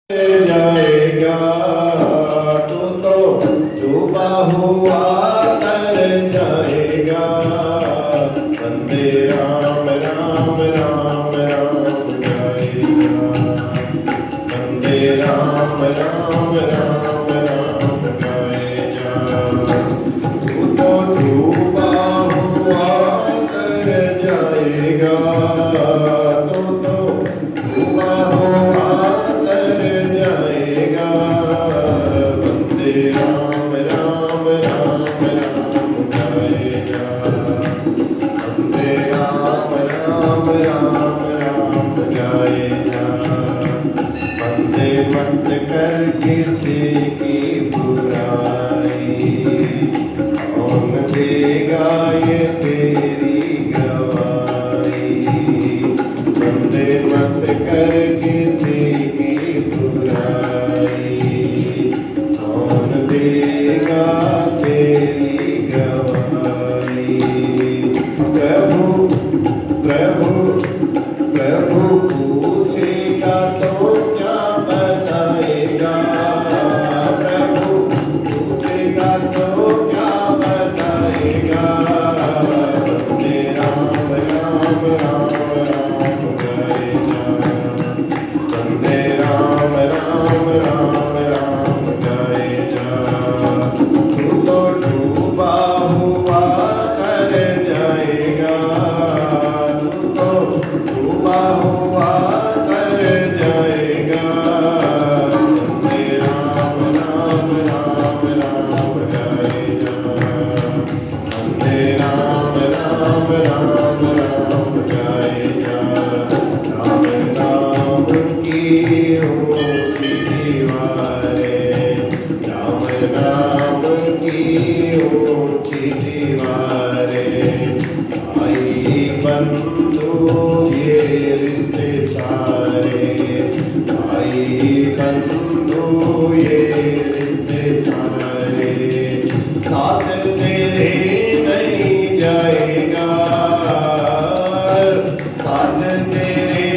जाएगा तू तो डूबा हुआ तर जाएगा। वंदे राम राम राम राम गाएगा। वंदे राम राम राम राम गाएगा। तू तो डूबा हुआ तर जाएगा। तू तो डूबा हुआ तर जाएगा। वंदे राम राम राम राम गाएगा। वंदे राम राम राम राम गाएगा। वंदे मत कर किसी की बुराई, कौन देगा ये तेरी गवाही। वंदे मत कर किसी की बुराई, कौन देगा तेरी गवाही। प्रभु प्रभु प्रभु पूछेगा तो क्या बताएगा। प्रभु पूछेगा तो क्या बताएगा। वंदे राम राम राम राम गाएगा। वंदे राम राम राम राम गाएगा। तू तो डूबा हुआ तर जाएगा। तू तो डूबा हुआ तर जाएगा। वंदे राम राम राम राम गाएगा। वंदे राम राम राम राम गाएगा। राम नाम की ऊंची दीवारें, राम नाम की ऊंची दीवारें, भाई बंधु ये रिश्ते सारे, भाई बंधु ये रिश्ते सारे, साथ तेरे नहीं जाएगा। साथ तेरे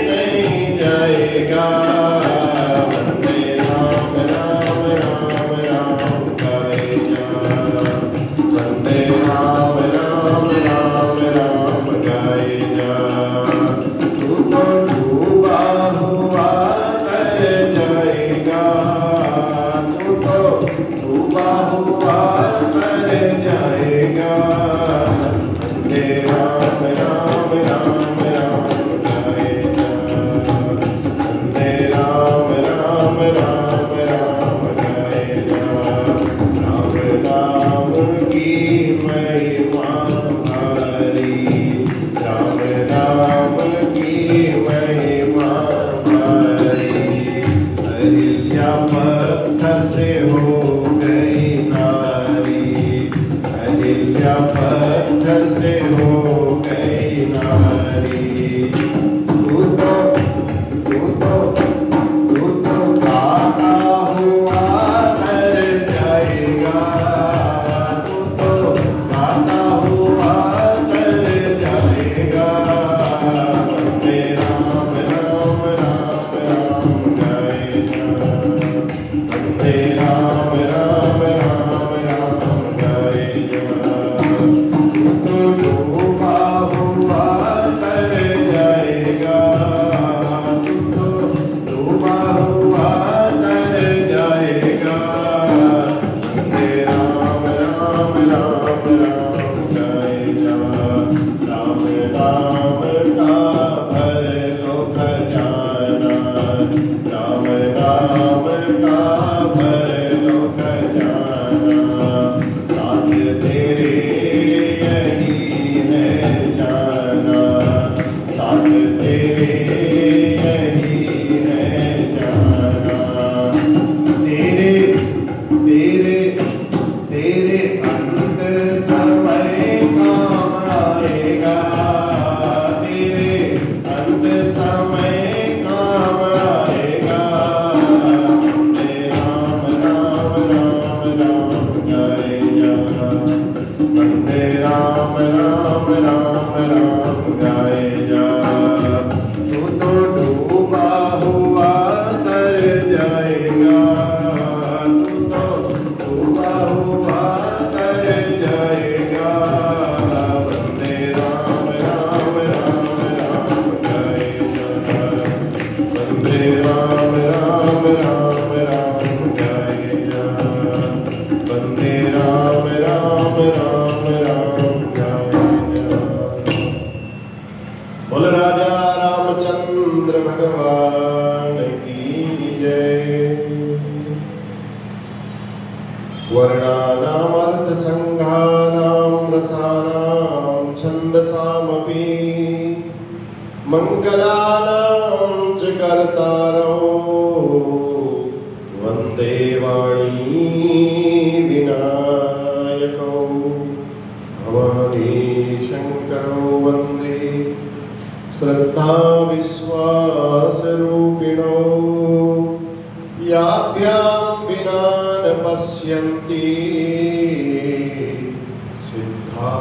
नहीं जाएगा। वंदे राम राम राम राम गाएगा। वंदे राम राम राम राम गाएगा। तू तो डूबा हुआ तर जाएगा। तू तो डूबा हुआ तर जाएगा। वंदे राम राम राम राम गाएगा। वंदे राम राम राम राम गाएगा। राम नाम की महिमा भारी, राम नाम की महिमा भारी। अहिल्या पत्थर से हो गई नारी, अहिल्या पत्थर से हो गई नारी। तू तो गाता हुआ तर जाएगा। तू तो गाता हुआ तर जाएगा। वंदे राम राम राम राम गाएगा। वंदे राम राम राम राम गाएगा। तू तो डूबा हुआ तर जाएगा। तू तो डूबा हुआ तर जाएगा। वंदे राम राम राम राम गाएगा। राम नाम का भर लो खजाना, राम नाम का भर लो खजाना। साथ तेरे यही है जाना, साथ तेरे यही है जाना। तेरे तेरे तेरे अंत समय काम आएगा। तेरे अंत समय काम आएगा। जय। वर्णानामर्थसङ्घानां रसानां छन्दसामपि मङ्गलानां च कर्तारौ वन्दे वाणी विनायकौ भवानी शङ्करौ वन्दे श्रद्धा विश्वासरूपिणौ याभ्यां विना न पश्यन्ति सिद्धा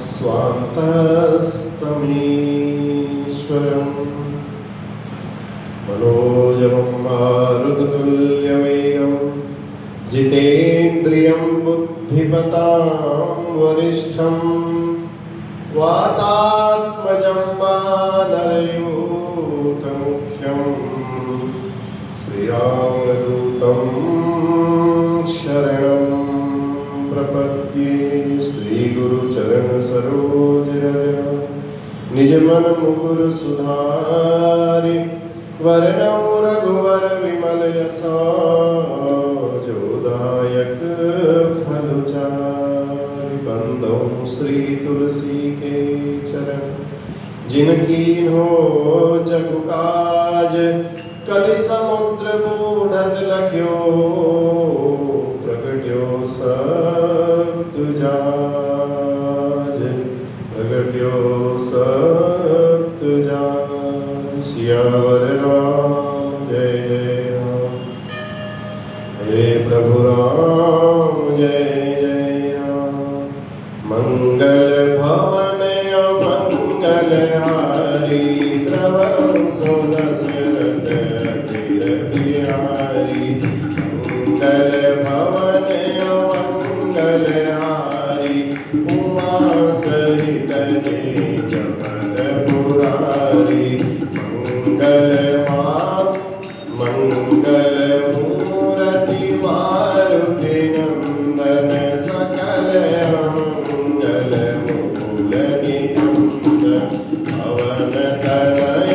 स्वान्तस्तमीश्वरम् मनोजवं मारुततुल्यवेगं जितेन्द्रियं बुद्धिमतां वरिष्ठं वातात्मजं वानरयूथमुख्यं श्रीरामदूतं शरणं प्रपद्ये। श्रीगुरुचरणसरोजरज निजमन मुकुर सुधारि वरणौ रघुवर विमल यशो जोदायक फलचारि बंदौ श्री तुलसी के चरण जिनकी हो जगु काज कलि समुद्र बूढ़त लख्यो प्रगट्यो सत्तुजाज प्रगट्यो सत्तुजाज। सियावर राम जय जय राम, हे प्रभु राम जय जय राम। मंगल भवन अमंगल हारी द्रवं सुदशरथ अखिल बिहारी। मंगल भवन अमंगल हारी उमा सहित जगत पुरारी। मंगल मूर्ति मारुति नंदन सकल मंगल मूल निकंदन पवन तनय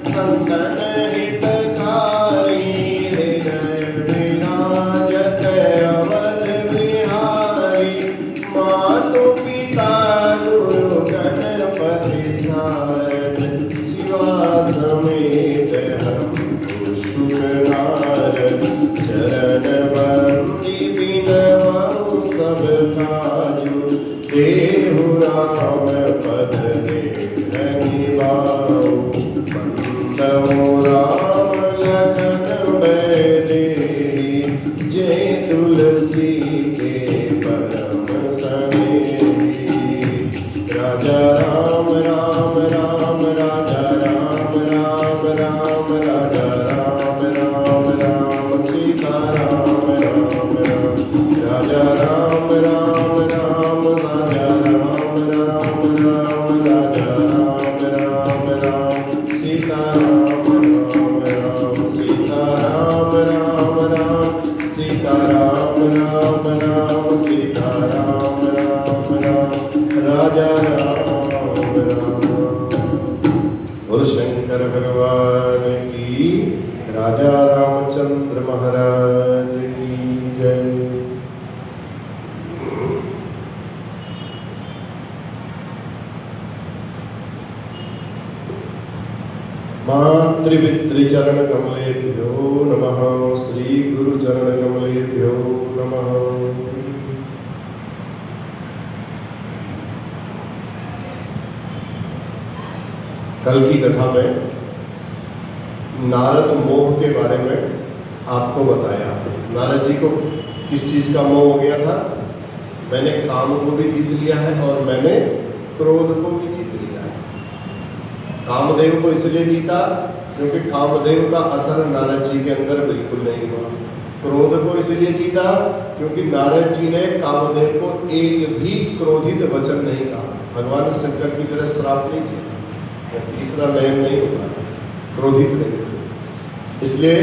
संतन हितकारी। हृदय विराजत अवध बिहारी मातु पिता गुरु गणपति सारद शिवा समेत हम नारद। चरण बंदी बिनवउ सब काजु देहु राम पद निभाउ। बंदौ राम लखन बैदेही जय तुलसी के परम सनेही। राजा राम राम राम राजा राम राम राम राजा राम राम राम सीता राम राम राम। राजा राम राम राम राजा राम राम राम राजा राम राम राम सीता राम राम राम सीता राम राम राम सीता राम राम राम सीता राम राम राम राजा राम राम। बोल शंकर भगवान की, राजा रामचंद्र महाराज की जय। मातृपितृचरण कमलेभ्यो नमः। श्री गुरु चरण कमलेभ्यो नमः। कल की कथा में नारद मोह के बारे में आपको बताया। नारद जी को किस चीज का मोह हो गया था? मैंने काम को भी जीत लिया है और मैंने क्रोध को भी जीत लिया है। कामदेव को इसलिए जीता क्योंकि कामदेव का असर नारद जी के अंदर बिल्कुल नहीं हुआ। क्रोध को इसलिए जीता क्योंकि नारद जी ने कामदेव को एक भी क्रोधित वचन नहीं कहा। भगवान शंकर की तरह श्राप नहीं दिया, तीसरा नयन नहीं होगा, क्रोधित नहीं होगा। इसलिए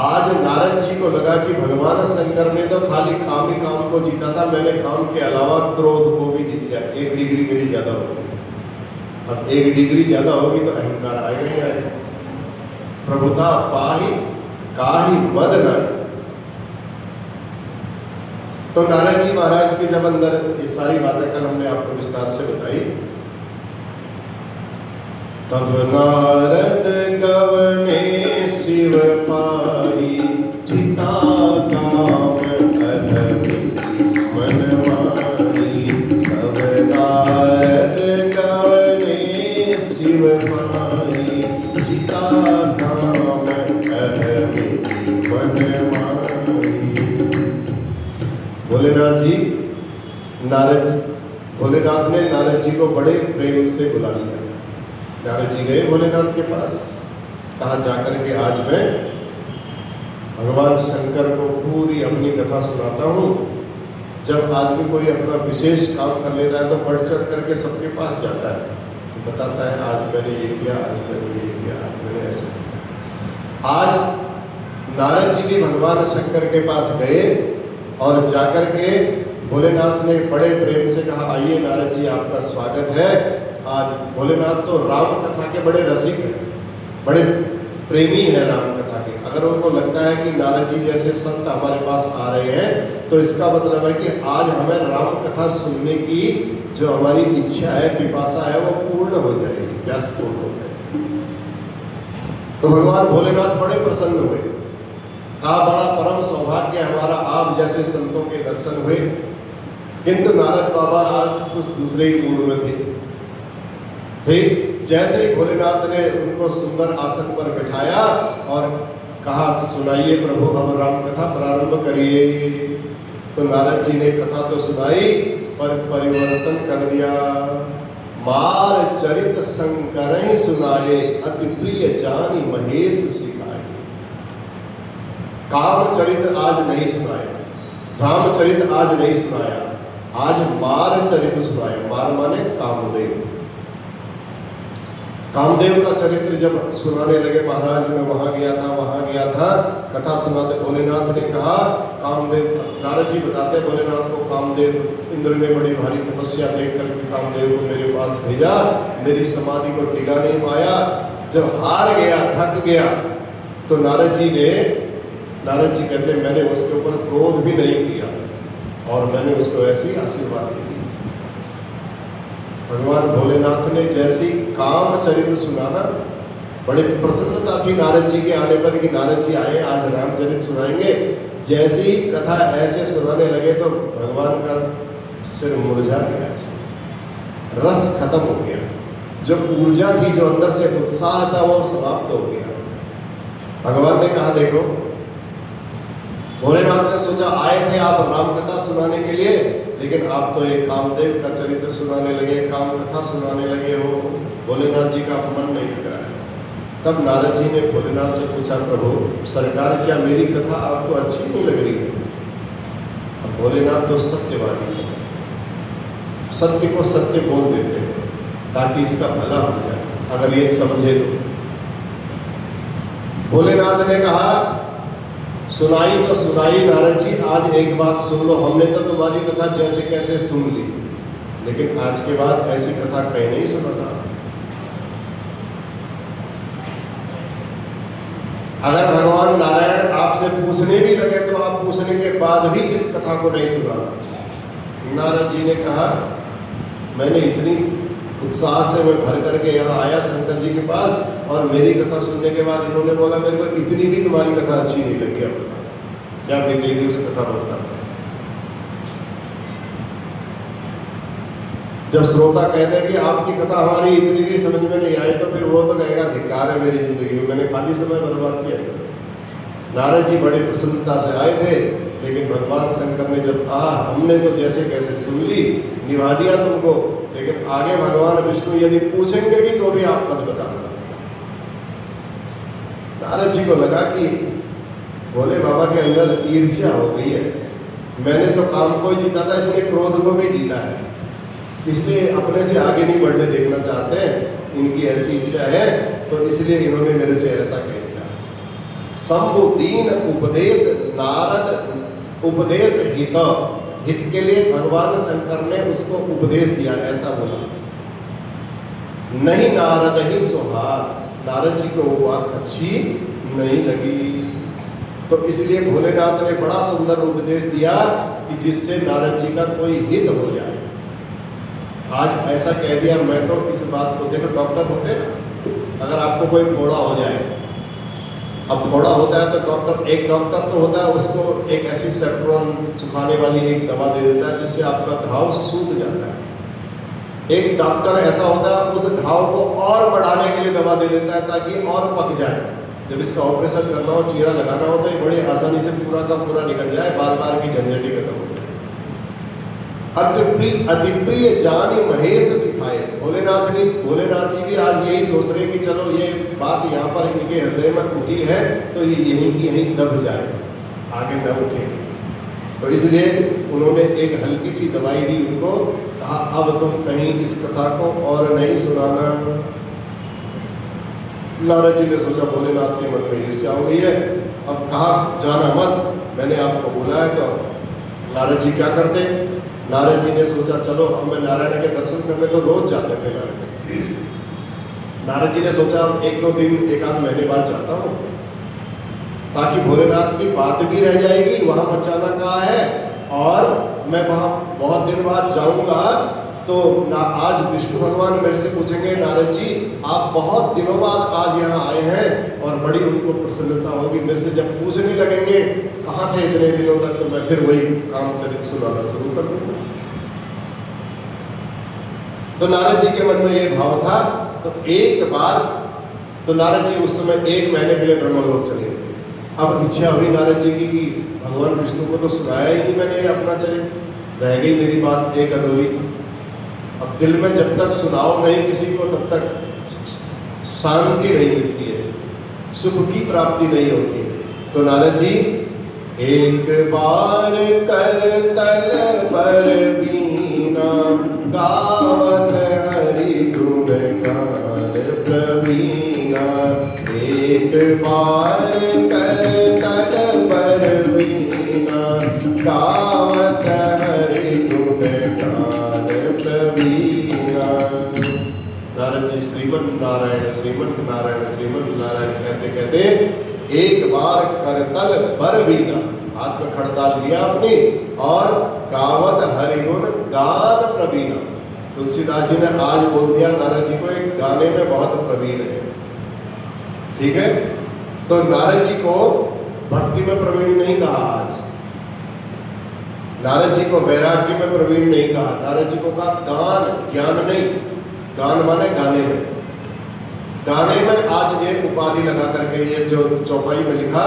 आज नारद जी को लगा कि भगवान शंकर ने तो खाली काम ही काम को जीता था, मैंने काम के अलावा क्रोध को भी जीत लिया। एक डिग्री मेरी ज्यादा होगी। अब एक डिग्री ज्यादा होगी तो अहंकार आएगा ही आएगा। प्रभुता पा ही काही मद नारी। तो नारद जी महाराज के जब अंदर ये सारी बातें कल हमने आपको विस्तार से बताई, तब नारद गवने शिव पाई, चिता काम मनमानी। तब नारद गवने शिव पाई, चिता काम मनमानी। भोलेनाथ जी भोलेनाथ ने नारद जी को बड़े प्रेम से बुला लिया। नारद जी गए भोलेनाथ के पास, कहा जाकर के आज मैं भगवान शंकर को पूरी अपनी कथा सुनाता हूँ। जब आदमी कोई अपना विशेष काम कर लेता है तो बढ़ चढ़ करके सबके पास जाता है, बताता है आज मैंने ये किया, आज मैंने ये किया, आज मैंने ऐसा किया। आज नारद जी भी भगवान शंकर के पास गए और जाकर के भोलेनाथ ने बड़े प्रेम से कहा, आइए नारद जी आपका स्वागत है। आज भोलेनाथ तो राम कथा के बड़े रसिक हैं, बड़े प्रेमी हैं राम कथा के। अगर उनको लगता है कि नारद जी जैसे संत हमारे पास आ रहे हैं तो इसका मतलब है कि आज हमें राम कथा सुनने की जो हमारी इच्छा है, पिपासा है, वो पूर्ण हो जाएगी, प्यास पूर्ण हो जाएगी। तो भगवान भोलेनाथ बड़े प्रसन्न हुए, कहा बड़ा परम सौभाग्य हमारा आप जैसे संतों के दर्शन हुए। किंतु नारद बाबा आज कुछ दूसरे ही मूड में थे। फिर जैसे ही भोलेनाथ ने उनको सुंदर आसन पर बिठाया और कहा सुनाइए प्रभु अब राम कथा प्रारंभ करिए, तो नारद जी ने कथा तो सुनाई पर परिवर्तन कर दिया। मार चरित शंकर ही सुनाए, अति प्रिय जानी महेश सिखाए। कामचरित आज नहीं सुनाया, रामचरित आज नहीं सुनाया, आज मार चरित सुनाया। मार माने कामदेव। कामदेव का चरित्र जब सुनाने लगे महाराज, मैं वहां गया था, कथा सुनाते भोलेनाथ ने कहा कामदेव, नारद जी बताते भोलेनाथ को कामदेव इंद्र ने बड़ी भारी तपस्या देख करके कामदेव को मेरे पास भेजा, मेरी समाधि को टिका नहीं पाया। जब हार गया, थक गया, तो नारद जी कहते मैंने उसके ऊपर क्रोध भी नहीं किया और मैंने उसको ऐसे ही आशीर्वाद दे दिया। भगवान भोलेनाथ ने जैसी कामचरित सुनाना, बड़ी प्रसन्नता थी नारद जी के आने पर कि नारद जी आए आज रामचरित सुनाएंगे। जैसी ही कथा ऐसे सुनाने लगे तो भगवान का सिर मुरझा गया, ऐसे रस खत्म हो गया, जो ऊर्जा थी, जो अंदर से उत्साह था, वो समाप्त हो गया। भगवान ने कहा देखो, भोलेनाथ ने सोचा आए थे आप राम कथा सुनाने के लिए, लेकिन आप तो एक कामदेव का चरित्र सुनाने लगे, काम कथा सुनाने लगे हो, भोलेनाथ जी का अपमान नहीं लग रहा है। तब नारद जी ने भोलेनाथ से पूछा प्रभु सरकार क्या मेरी कथा आपको अच्छी नहीं लग रही है? अब भोलेनाथ तो सत्यवादी है, सत्य को सत्य बोल देते हैं ताकि इसका भला हो जाए, अगर ये समझे तो। भोलेनाथ ने कहा सुनाई तो सुनाई नारद जी, आज एक बात सुन लो, हमने तो तुम्हारी कथा जैसे कैसे सुन ली, लेकिन आज के बाद ऐसी कथा कहीं नहीं सुनाना। अगर भगवान नारायण आपसे पूछने भी लगे तो आप पूछने के बाद भी इस कथा को नहीं सुनाना। नारद जी ने कहा मैंने इतनी उत्साह से मैं भर करके यहाँ आया शंकर जी के पास, और मेरी कथा सुनने के बाद इन्होंने बोला मेरे को इतनी भी तुम्हारी कथा अच्छी नहीं लगी, अब बता क्या बीतेगी उस कथा पर। जब श्रोता कहते हैं कि आपकी कथा हमारी इतनी भी समझ में नहीं आई, तो फिर वो तो कहेगा धिक्कार है मेरी जिंदगी में, मैंने खाली समय बर्बाद किया। नारद जी बड़ी प्रसन्नता से आए थे, लेकिन भगवान शंकर ने जब कहा हमने तो जैसे कैसे सुन ली, निभा दिया तुमको, लेकिन आगे भगवान विष्णु यदि पूछेंगे भी तो भी आप मत बताना। नारद जी को लगा कि भोले बाबा के अंदर ईर्ष्या हो गई है, मैंने तो काम को ही जीता था, इसने क्रोध को भी जीता है, इसलिए अपने से आगे नहीं बढ़ने देखना चाहते हैं, इनकी ऐसी इच्छा है, तो इसलिए इन्होंने मेरे से ऐसा कह दिया। शंभु दीन उपदेश नारद उपदेश हित के लिए भगवान शंकर ने उसको उपदेश दिया, ऐसा बोला। नहीं नारद ही सुहात, नारद जी को वो बात अच्छी नहीं लगी। तो इसलिए भोलेनाथ ने बड़ा सुंदर उपदेश दिया कि जिससे नारद जी का कोई हित हो जाए। आज ऐसा कह दिया, मैं तो इस बात को, देखो डॉक्टर होते ना, अगर आपको कोई फोड़ा हो जाए, अब फोड़ा होता है तो डॉक्टर, एक डॉक्टर तो होता है, उसको एक ऐसी सेफ्रॉन सुखाने वाली एक दवा दे देता है जिससे आपका घाव सूख जाता है। एक डॉक्टर ऐसा होता है, उस घाव को और बढ़ाने के लिए दवा दे देता है ताकि और पक जाए। जब इसका ऑपरेशन करना हो, चीरा लगाना हो, तो ये बड़ी आसानी से पूरा का पूरा निकल जाए, बार बार की झंझट ही खत्म हो जाए। अति प्रिय जानी महेश सिखाए। भोलेनाथ जी भी आज यही सोच रहे कि चलो ये बात यहाँ पर इनके हृदय में उठी है तो ये यहीं की यहीं दब जाए, आगे न उठेंगे। तो इसलिए उन्होंने एक हल्की सी दवाई दी उनको, कहा अब तुम कहीं इस कथा को और नहीं सुनाना। नारद जी ने सोचा भोलेनाथ के मन में ईर्ष्या हो गई है, अब कहा जाना मत, मैंने आपको बोला है। तो नारद जी क्या करते, नारद जी ने सोचा चलो अब मैं नारायण के दर्शन करने तो रोज जाते थे नारद जी। नारद जी ने सोचा एक दो दिन, एक आध महीने बाद जाता हूँ, ताकि भोलेनाथ की बात भी रह जाएगी, वहाँ मचाना कहाँ है, और मैं वहाँ बहुत दिन बाद जाऊँगा तो आज विष्णु भगवान मेरे से पूछेंगे, नारद जी आप बहुत दिनों बाद आज यहाँ आए हैं, और बड़ी उनको प्रसन्नता होगी। मेरे से जब पूछने लगेंगे कहाँ थे इतने दिनों तक, तो मैं फिर वही कामचरित सुनाना शुरू कर दूंगा। तो नारद जी के मन में ये भाव था। तो एक बार तो नारद जी उस समय 1 महीने के लिए ब्रह्मलोक चले गए। अब इच्छा हुई नारद जी की कि भगवान विष्णु को तो सुनाया ही नहीं मैंने अपना चरित्र, रह गई मेरी बात एक अधूरी। अब दिल में जब तक सुनाओ नहीं किसी को, तब तक शांति नहीं मिलती है, सुख की प्राप्ति नहीं होती है। तो नारद जी एक बार कर तल पर बीना, गावत हरि गुण गान प्रवीणा। एक बार कर तल पर बीना, गावत हरि गुण गान प्रवीणा। नारद जी श्रीमन नारायण श्रीमन नारायण श्रीमन नारायण कहते कहते एक बार करतल पर बीना, हाथ में खड़ताल लिया अपनी, और गावत हरिगुण गान प्रवीणा। तुलसीदास जी ने आज बोल दिया नारद जी को एक गाने में बहुत प्रवीण है, ठीक है। तो नारद जी को भक्ति में प्रवीण नहीं कहा आज, नारद जी को वैराग्य में प्रवीण नहीं कहा, नारद जी को कहा गान, ज्ञान नहीं, गान माने गाने में। गाने में आज ये उपाधि लगा करके ये जो चौपाई में लिखा,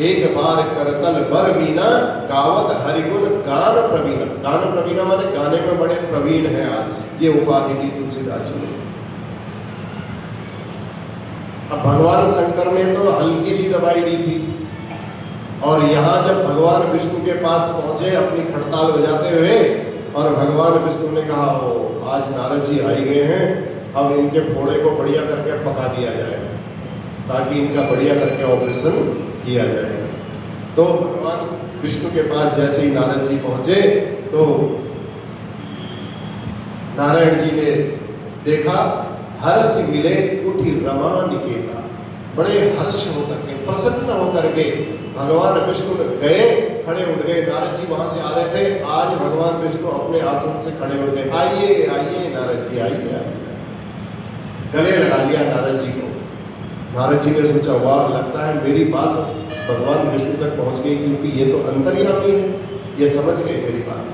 एक बार करतल बर बीना, गावत हरिगुण गान प्रवीणा। गान प्रवीणा माने गाने में बड़े प्रवीण हैं, आज ये उपाधि दी तुलसीदास जी ने। अब भगवान शंकर ने तो हल्की सी दवाई दी थी, और यहाँ जब भगवान विष्णु के पास पहुंचे अपनी खड़ताल बजाते हुए, और भगवान विष्णु ने कहा ओ आज नारद जी आई गए हैं, अब इनके फोड़े को बढ़िया करके पका दिया जाए ताकि इनका बढ़िया करके ऑपरेशन किया जाए। तो भगवान विष्णु के पास जैसे ही नारद जी पहुंचे तो नारायण जी ने देखा, हर्ष मिले उठी रमा निकेता। बड़े हर्ष होकर के, प्रसन्न होकर के भगवान विष्णु गए, खड़े उठ गए। नारद जी वहां से आ रहे थे, आज भगवान विष्णु अपने आसन से खड़े उठ गए। आइए आइए नारद जी आइए आइए, गले लगा लिया नारद जी को। नारद जी ने सोचा वाह, लगता है मेरी बात भगवान विष्णु तक पहुंच गई, क्योंकि ये तो अंतर्यामी है, ये समझ गए मेरी बात।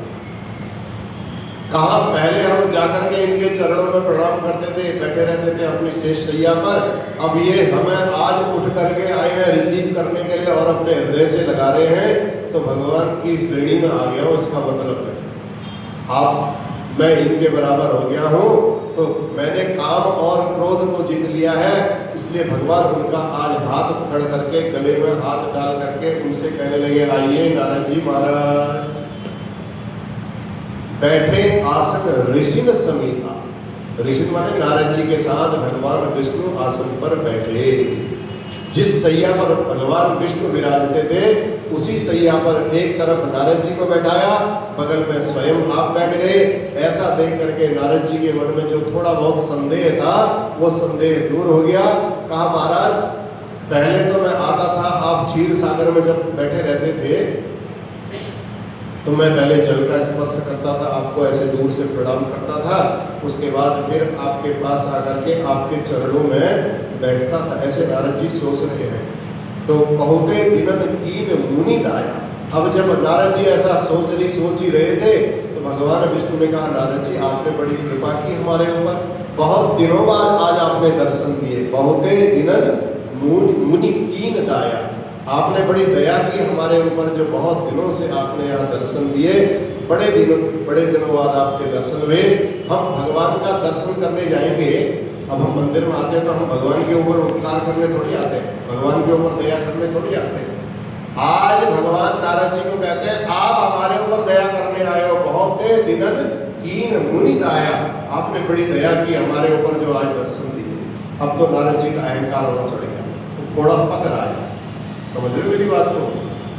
कहा पहले हम जाकर के इनके चरणों में प्रणाम करते थे, बैठे रहते थे अपनी शेष सैया पर, अब ये हमें आज उठ करके आए हैं रिसीव करने के लिए और अपने हृदय से लगा रहे हैं, तो भगवान की श्रेणी में आ गया हूँ, इसका मतलब है आप मैं इनके बराबर हो गया हूँ। तो मैंने काम और क्रोध को जीत लिया है, इसलिए भगवान उनका आज हाथ पकड़ करके गले में हाथ डाल करके उनसे कहने लगे आइए नारद जी महाराज। बैठे आसन ऋषिन समीता, ऋषि माने नारद जी के साथ भगवान विष्णु आसन पर बैठे। जिस सैया पर भगवान विष्णु विराजते थे उसी सैया पर एक तरफ नारद जी को बैठाया, बगल में स्वयं आप बैठ गए। ऐसा देख करके नारद जी के मन में जो थोड़ा बहुत संदेह था वो संदेह दूर हो गया। कहा महाराज पहले तो मैं आता था, आप क्षीर सागर में जब बैठे रहते थे तो मैं पहले जल का स्पर्श करता था, आपको ऐसे दूर से प्रणाम करता था, उसके बाद फिर आपके पास आकर के आपके चरणों में बैठता था। ऐसे नारद जी सोच रहे हैं। तो बहुते दिनन कीन मुनि दाया। अब जब नारद जी ऐसा सोच ही रहे थे तो भगवान विष्णु ने कहा, नारद जी आपने बड़ी कृपा की हमारे ऊपर, बहुत दिनों बाद आज आपने दर्शन दिए। बहुते दिनन मुनि कीन दाया, आपने बड़ी दया की हमारे ऊपर, जो बहुत दिनों से आपने यहाँ दर्शन दिए। बड़े दिनों बाद आपके दर्शन हुए। हम भगवान का दर्शन करने जाएंगे। अब हम मंदिर में आते हैं तो हम भगवान के ऊपर उपकार करने थोड़ी आते हैं, भगवान के ऊपर दया करने थोड़ी आते हैं। आज भगवान नारद जी को कहते हैं, आप हमारे ऊपर दया करने आए हो। बहुत दिनन कीन मुनि दाया, आपने बड़ी दया की हमारे ऊपर जो आज दर्शन दिए। अब तो नारद जी का अहंकार और चढ़ गया, थोड़ा पकड़ आया। समझ रहे मेरी बात को?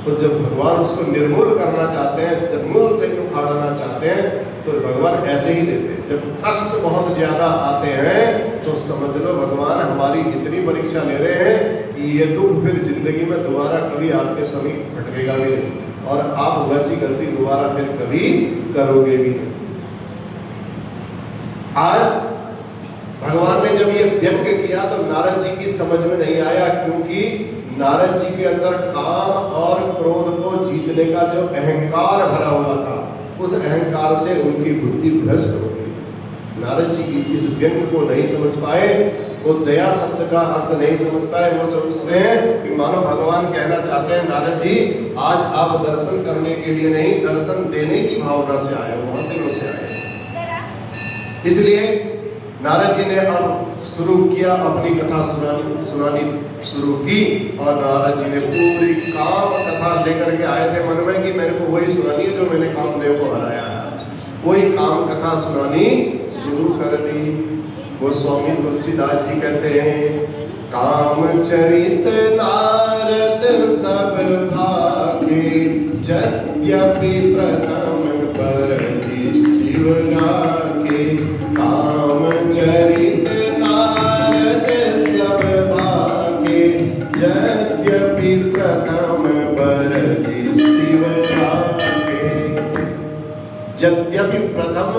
तो जब भगवान उसको निर्मूल करना चाहते हैं, जब मूल से उखाड़ना चाहते हैं, तो भगवान ऐसे ही देते हैं। जब कष्ट बहुत ज्यादा आते हैं तो समझ लो भगवान हमारी इतनी परीक्षा ले रहे हैं कि ये दुख फिर जिंदगी में दोबारा कभी आपके समीप भटकेगा भी नहीं, और आप वैसी गलती दोबारा फिर कभी करोगे भी नहीं। आज भगवान ने जब ये व्यंग किया तो नारद जी की समझ में नहीं आया, क्योंकि नारद जी के अंदर काम और क्रोध को जीतने का जो अहंकार भरा हुआ था, उस अहंकार से उनकी बुद्धि भ्रष्ट हो गई। नारद जी की इस व्यंग को नहीं समझ पाए, वो दया शब्द का अर्थ नहीं समझ पाए। वो सोच रहे हैं कि मानो भगवान कहना चाहते हैं, नारद जी आज आप दर्शन करने के लिए नहीं, दर्शन देने की भावना से आए हो, बहुत दिनों से आए। इसलिए नारद जी ने अब शुरू किया, अपनी कथा सुनानी शुरू की, और नारद जी ने पूरी काम कथा लेकर के आए थे मन में कि मेरे को वही सुनानी है जो मैंने कामदेव को हराया है। आज वही काम कथा सुनानी शुरू कर दी। वो स्वामी तुलसीदास जी कहते हैं, काम चरित नारद सब भागे, यद्यपि प्रथम पर जी शिव राखे। काम चरित नारद सब भागे, यद्यपि प्रथम पर जी शिव राखे। यद्यपि प्रथम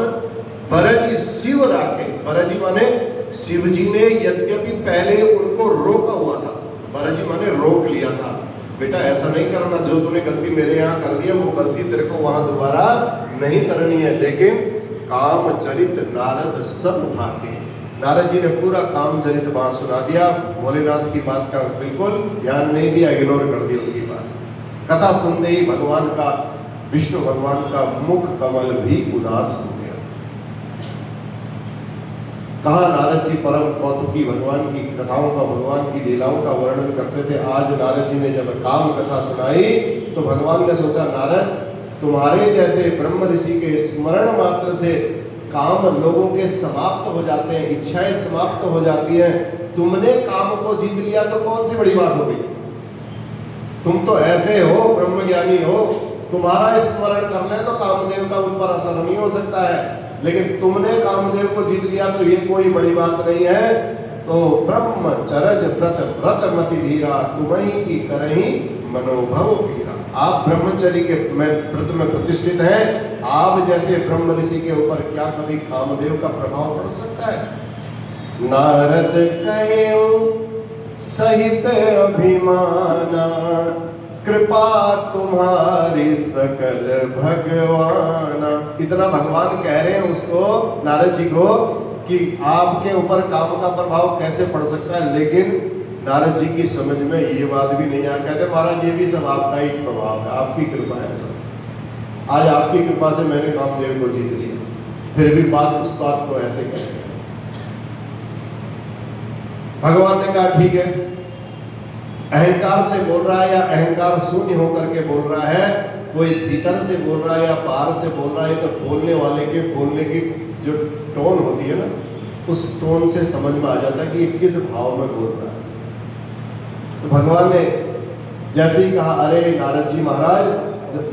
बरजी शिव राखे। बरजी माने शिव जी ने यद्यपि पहले उनको रोका हुआ था। बरजी माने रोक लिया था, बेटा ऐसा नहीं करना, जो तूने गलती मेरे यहाँ कर दी है वो गलती तेरे को वहां दोबारा नहीं करनी है। लेकिन काम चरित नारद सब भागे। नारद जी ने पूरा काम चरित बात सुना दिया। भोलेनाथ की बात का बिल्कुल ध्यान नहीं दिया, इग्नोर कर दी उनकी बात। कथा सुनते ही भगवान का, विष्णु भगवान का मुख कमल भी उदास हो गया। कहा नारद जी परम कौतुकी भगवान की कथाओं का, भगवान की लीलाओं का वर्णन करते थे। आज नारद जी ने जब काम कथा सुनाई तो भगवान ने सोचा, नारद तुम्हारे जैसे ब्रह्म ऋषि के स्मरण मात्र से काम लोगों के समाप्त हो जाते हैं, इच्छाएं समाप्त हो जाती हैं। तुमने काम को जीत लिया तो कौन सी बड़ी बात हो गई? तुम तो ऐसे हो, ब्रह्मज्ञानी हो, तुम्हारा स्मरण करना है तो कामदेव का उन पर असर नहीं हो सकता है, लेकिन तुमने कामदेव को जीत लिया तो ये कोई बड़ी बात नहीं है। तो ब्रह्मचर्य व्रत मति धीरा, तुम्हीं की करही मनोभव पीरा। आप ब्रह्मचर्य के व्रत में प्रतिष्ठित हैं, आप जैसे ब्रह्म ऋषि के ऊपर क्या कभी कामदेव का प्रभाव पड़ सकता है? नारद कहे सहित अभिमाना, कृपा तुम्हारी सकल भगवाना। इतना भगवान कह रहे हैं उसको, नारद जी को, कि आपके ऊपर काम का प्रभाव कैसे पड़ सकता है। लेकिन नारद जी की समझ में ये बात भी नहीं आया। कहते महाराज ये भी सब आपका ही प्रभाव है, आपकी कृपा है सब। आज आपकी कृपा से मैंने कामदेव को जीत लिया। फिर भी बात उस बात को ऐसे कह रहे। भगवान ने कहा ठीक है, अहंकार से बोल रहा है या अहंकार शून्य होकर के बोल रहा है, कोई भीतर से बोल रहा है या बाहर से बोल रहा है, तो बोलने वाले के बोलने की जो टोन होती है ना, उस टोन से समझ में आ जाता है कि ये किस भाव में बोल रहा है। तो भगवान ने जैसे ही कहा, अरे नारद जी महाराज,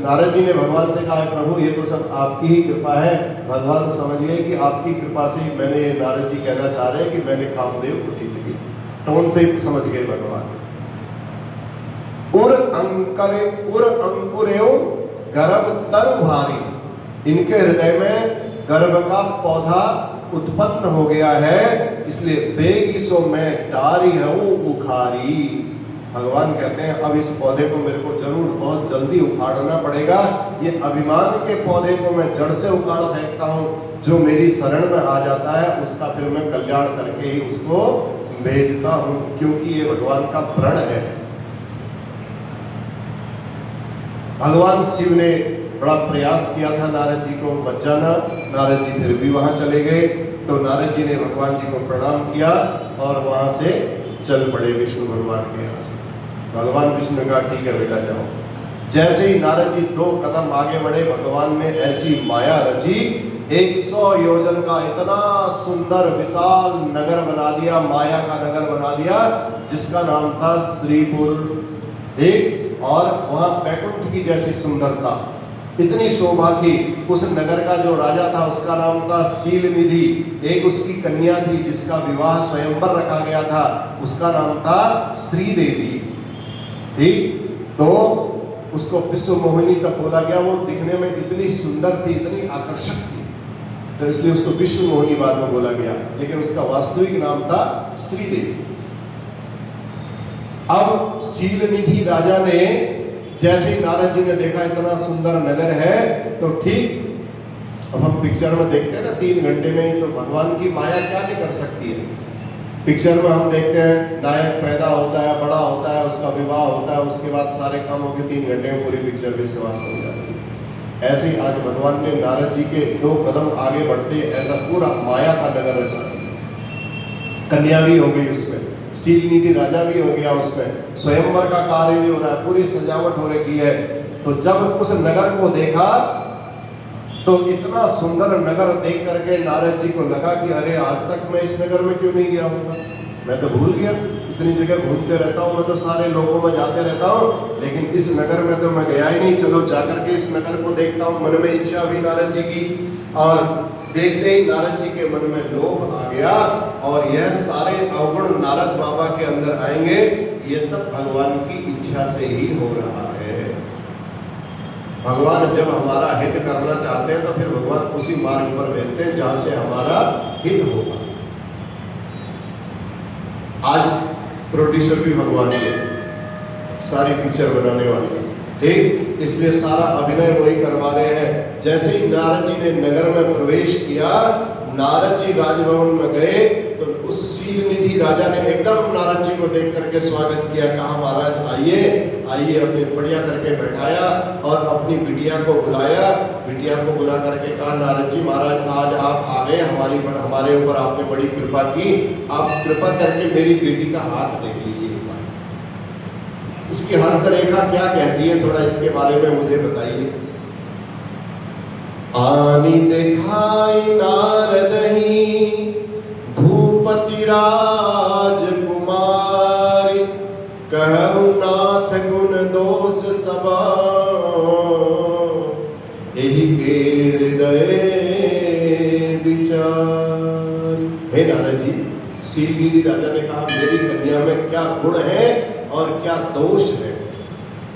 नारद जी ने भगवान से कहा, प्रभु ये तो सब आपकी ही कृपा है। भगवान समझ गए कि आपकी कृपा से ही मैंने, नारद जी कहना चाह रहे हैं कि मैंने कामदेव को जीत लिया। टोन से ही समझ गए भगवान। उर अंकुरेव गर्भ तरु भारी, इनके हृदय में गर्भ का पौधा उत्पन्न हो गया है, इसलिए बेगी सो मैं डारी हूं उखारी। भगवान कहते हैं अब इस पौधे को मेरे को जरूर बहुत जल्दी उखाड़ना पड़ेगा। ये अभिमान के पौधे को मैं जड़ से उखाड़ फेंकता हूं। जो मेरी शरण में आ जाता है उसका फिर मैं कल्याण करके ही उसको भेजता हूं, क्योंकि ये भगवान का प्रण है। भगवान शिव ने बड़ा प्रयास किया था नारद जी को बचाना, नारद जी फिर भी वहां चले गए। तो नारद जी ने भगवान जी को प्रणाम किया और वहां से चल पड़े विष्णु भगवान के यहाँ से। भगवान विष्णु ने कहा ठीक है बेटा जाओ। जैसे ही नारद जी 2 कदम आगे बढ़े, भगवान ने ऐसी माया रची, 100 योजन का इतना सुंदर विशाल नगर बना दिया, माया का नगर बना दिया, जिसका नाम था श्रीपुर। ठीक, और वहां बैकुंठ की जैसी सुंदरता, इतनी शोभा थी। उस नगर का जो राजा था उसका नाम था शील निधि। एक उसकी कन्या थी जिसका विवाह स्वयंवर रखा गया था, उसका नाम था श्रीदेवी। ठीक, तो उसको विश्व मोहिनी तक बोला गया। वो दिखने में इतनी सुंदर थी, इतनी आकर्षक थी, तो इसलिए उसको विश्व मोहिनी बाद में बोला गया, लेकिन उसका वास्तविक नाम था श्रीदेवी। अब शील निधि राजा ने जैसे ही नारद जी ने देखा इतना सुंदर नगर है, तो ठीक, अब हम पिक्चर में देखते हैं ना 3 घंटे में ही, तो भगवान की माया क्या नहीं कर सकती है। पिक्चर में हम देखते हैं नायक पैदा होता है, बड़ा होता है, उसका विवाह होता है, उसके बाद सारे काम होकर 3 घंटे में पूरी पिक्चर भी समाप्त हो जाती है। ऐसे ही आज भगवान ने नारद जी के 2 कदम आगे बढ़ते ऐसा पूरा माया का नगर रचा। कन्या भी हो गई उसमें, शील निधि राजा भी हो गया, उसमें स्वयंवर का कार्य भी हो रहा है, पूरी सजावट हो रखी है। तो जब उस नगर को देखा तो इतना सुंदर नगर देख करके नारद जी को लगा कि अरे आज तक मैं इस नगर में क्यों नहीं गया हूँ, मैं तो भूल गया, इतनी जगह घूमते रहता हूँ, मैं तो सारे लोगों में जाते रहता हूँ, लेकिन इस नगर में तो मैं गया ही नहीं। चलो जाकर के इस नगर को देखता हूँ। मन में इच्छा हुई नारद जी की, और देखते ही नारद जी के मन में लोभ आ गया, और यह सारे अवगुण नारद बाबा के अंदर आएंगे, ये सब भगवान की इच्छा से ही हो रहा है। भगवान जब हमारा हित करना चाहते हैं तो फिर भगवान उसी मार्ग पर भेजते हैं जहां से हमारा हित होगा। आज प्रोड्यूसर भी भगवान है, सारी पिक्चर बनाने वाले, ठीक, इसलिए सारा अभिनय वही करवा रहे हैं। जैसे ही नारद जी ने नगर में प्रवेश किया, नारद जी राजभवन में गए, तो उस शील निधि राजा ने एकदम नारद जी को देख करके स्वागत किया। कहा महाराज आइए आइए, अपने बढ़िया करके बैठाया और अपनी बिटिया को बुलाया। बिटिया को बुला करके कहा नारद जी महाराज आज आप आ गए, हमारे ऊपर आपने बड़ी कृपा की, आप कृपा करके मेरी बेटी का हाथ देख लीजिए। इसकी हस्तरेखा क्या कहती है, थोड़ा इसके बारे में मुझे बताइए। आनी दिखाई नारद ही भूपति राजकुमारी, कहु नाथ गुण दोष सबा, यही के हृदय विचार। हे नारद जी, शील निधि राजा ने कहा मेरी कन्या में क्या गुण है और क्या दोष है,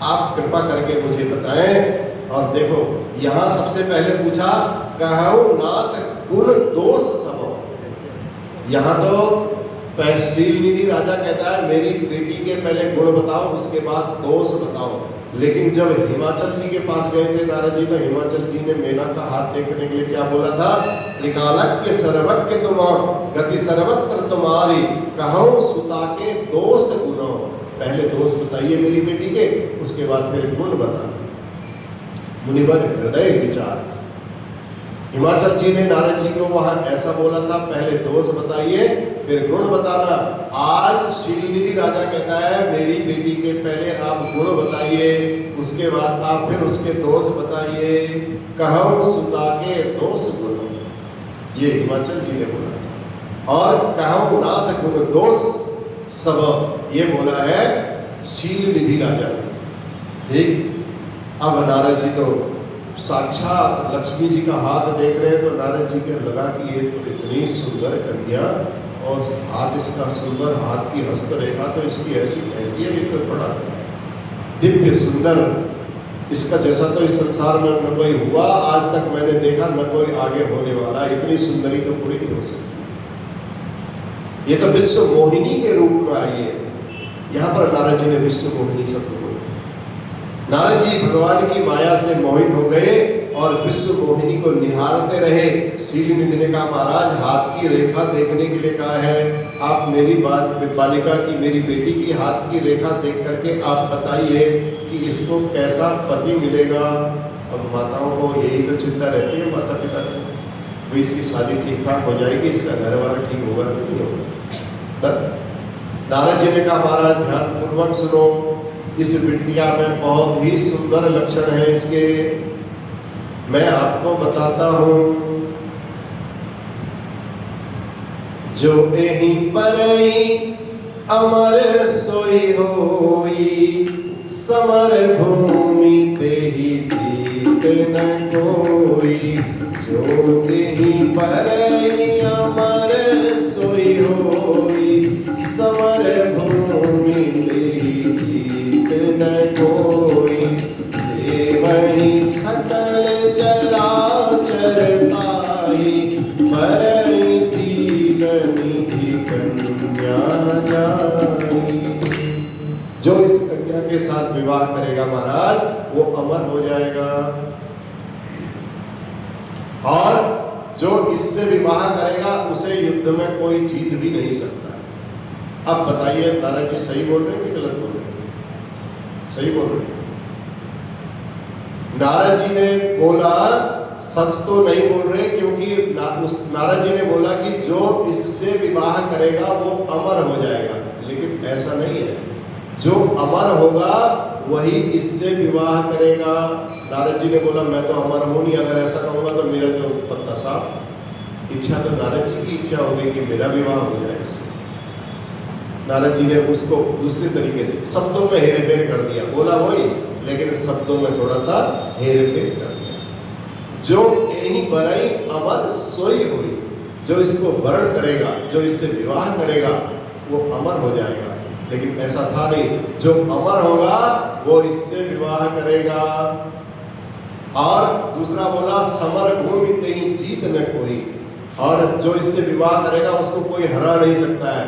आप कृपा करके मुझे बताएं। और देखो यहां सबसे पहले पूछा कहु नाथ गुण दोष सब। यहां तो शील निधि राजा कहता है मेरी बेटी के पहले गुण बताओ, उसके बाद दोष बताओ। लेकिन जब हिमाचल जी के पास गए थे नारद जी, तो हिमाचल जी ने मेना का हाथ देखने के लिए क्या बोला था, त्रिकालज्ञ सर्वज्ञ तुम गति सर्वत्र तुम्हारी, कहो सुता के दोष गुणों। पहले दोष बताइए मेरी बेटी के, उसके बाद फिर गुण बताना। मुनिवर हृदय विचार। हिमाचल जी ने नारद जी को वहां ऐसा बोला था, पहले दोष बताइए फिर गुण बताना। आज शील निधि राजा कहता है मेरी बेटी के पहले आप गुण बताइए, उसके बाद आप फिर उसके दोष बताइए। कहो सुता के दोष गुण, ये हिमाचल जी ने बोला था। और कहो नाथ गुण दोष सब, ये बोला है शील निधि राजा ने। ठीक, अब नारद जी तो साक्षात लक्ष्मी जी का हाथ देख रहे हैं, तो नारद जी के लगा कि ये तो इतनी सुंदर कन्या, और हाथ इसका सुंदर, हाथ की हस्तरेखा तो इसकी ऐसी कहती है, ये तो बड़ा दिव्य सुंदर, इसका जैसा तो इस संसार में न कोई हुआ आज तक मैंने देखा, न कोई आगे होने वाला। इतनी सुंदरी तो कोई नहीं हो सकती। ये तो विश्व मोहिनी के रूप में आई है। यहाँ पर नारद जी ने विश्व मोहिनी शब्द बोला। नारद जी भगवान की माया से मोहित हो गए और विश्व मोहिनी को निहारते रहे। शीलनिधि ने कहा, महाराज हाथ की रेखा देखने के लिए कहा है, आप मेरी बालिका की, मेरी बेटी की हाथ की रेखा देख करके आप बताइए कि इसको कैसा पति मिलेगा। अब माताओं को यही तो चिंता रहती है, माता पिता को, भाई इसकी शादी ठीक ठाक हो जाएगी, इसका घर बार ठीक होगा कि नहीं होगा। बस नारद जी ने कहा, महाराज ध्यान पूर्वक सुनो, इस बिटिया में बहुत ही सुंदर लक्षण है इसके, मैं आपको बताता हूं। जो एही परई अमर सोई होई, समर भूमि तेहि जीत न कोई। जो एही परई अमर सोई होई, समर भूमि तेहि जीत न कोई। सेवहि सकल चराचर पाई, परई शील निधि कन्या जाई। जो इस कन्या के साथ विवाह करेगा महाराज, वो अमर हो जाएगा। और जो इससे विवाह करेगा उसे युद्ध में कोई जीत भी नहीं सकता है। अब बताइए नारद जी सही बोल रहे हैं कि गलत बोल रहे हैं? सही बोल रहे हैं। नारद जी ने बोला, सच तो नहीं बोल रहे, क्योंकि नारद जी ने बोला कि जो इससे विवाह करेगा वो अमर हो जाएगा, लेकिन ऐसा नहीं है। जो अमर होगा वही इससे विवाह करेगा। नारद जी ने बोला, मैं तो अमर हूं नहीं, अगर ऐसा कहूंगा तो मेरा तो पत्ता साफ। इच्छा तो नारद जी की इच्छा हो गई कि मेरा विवाह हो जाए इससे। नारद जी ने उसको दूसरे तरीके से शब्दों में हेर फेर कर दिया। बोला वही, लेकिन शब्दों में थोड़ा सा हेर फेर कर दिया। जो यही बरई अमर सोई हुई, जो इसको वर्ण करेगा, जो इससे विवाह करेगा, वो अमर हो जाएगा। लेकिन ऐसा था नहीं। जो अमर होगा वो इससे विवाह करेगा। और दूसरा बोला, समर भूमि तेहि जीत न कोई, और जो इससे विवाह करेगा उसको कोई हरा नहीं सकता है।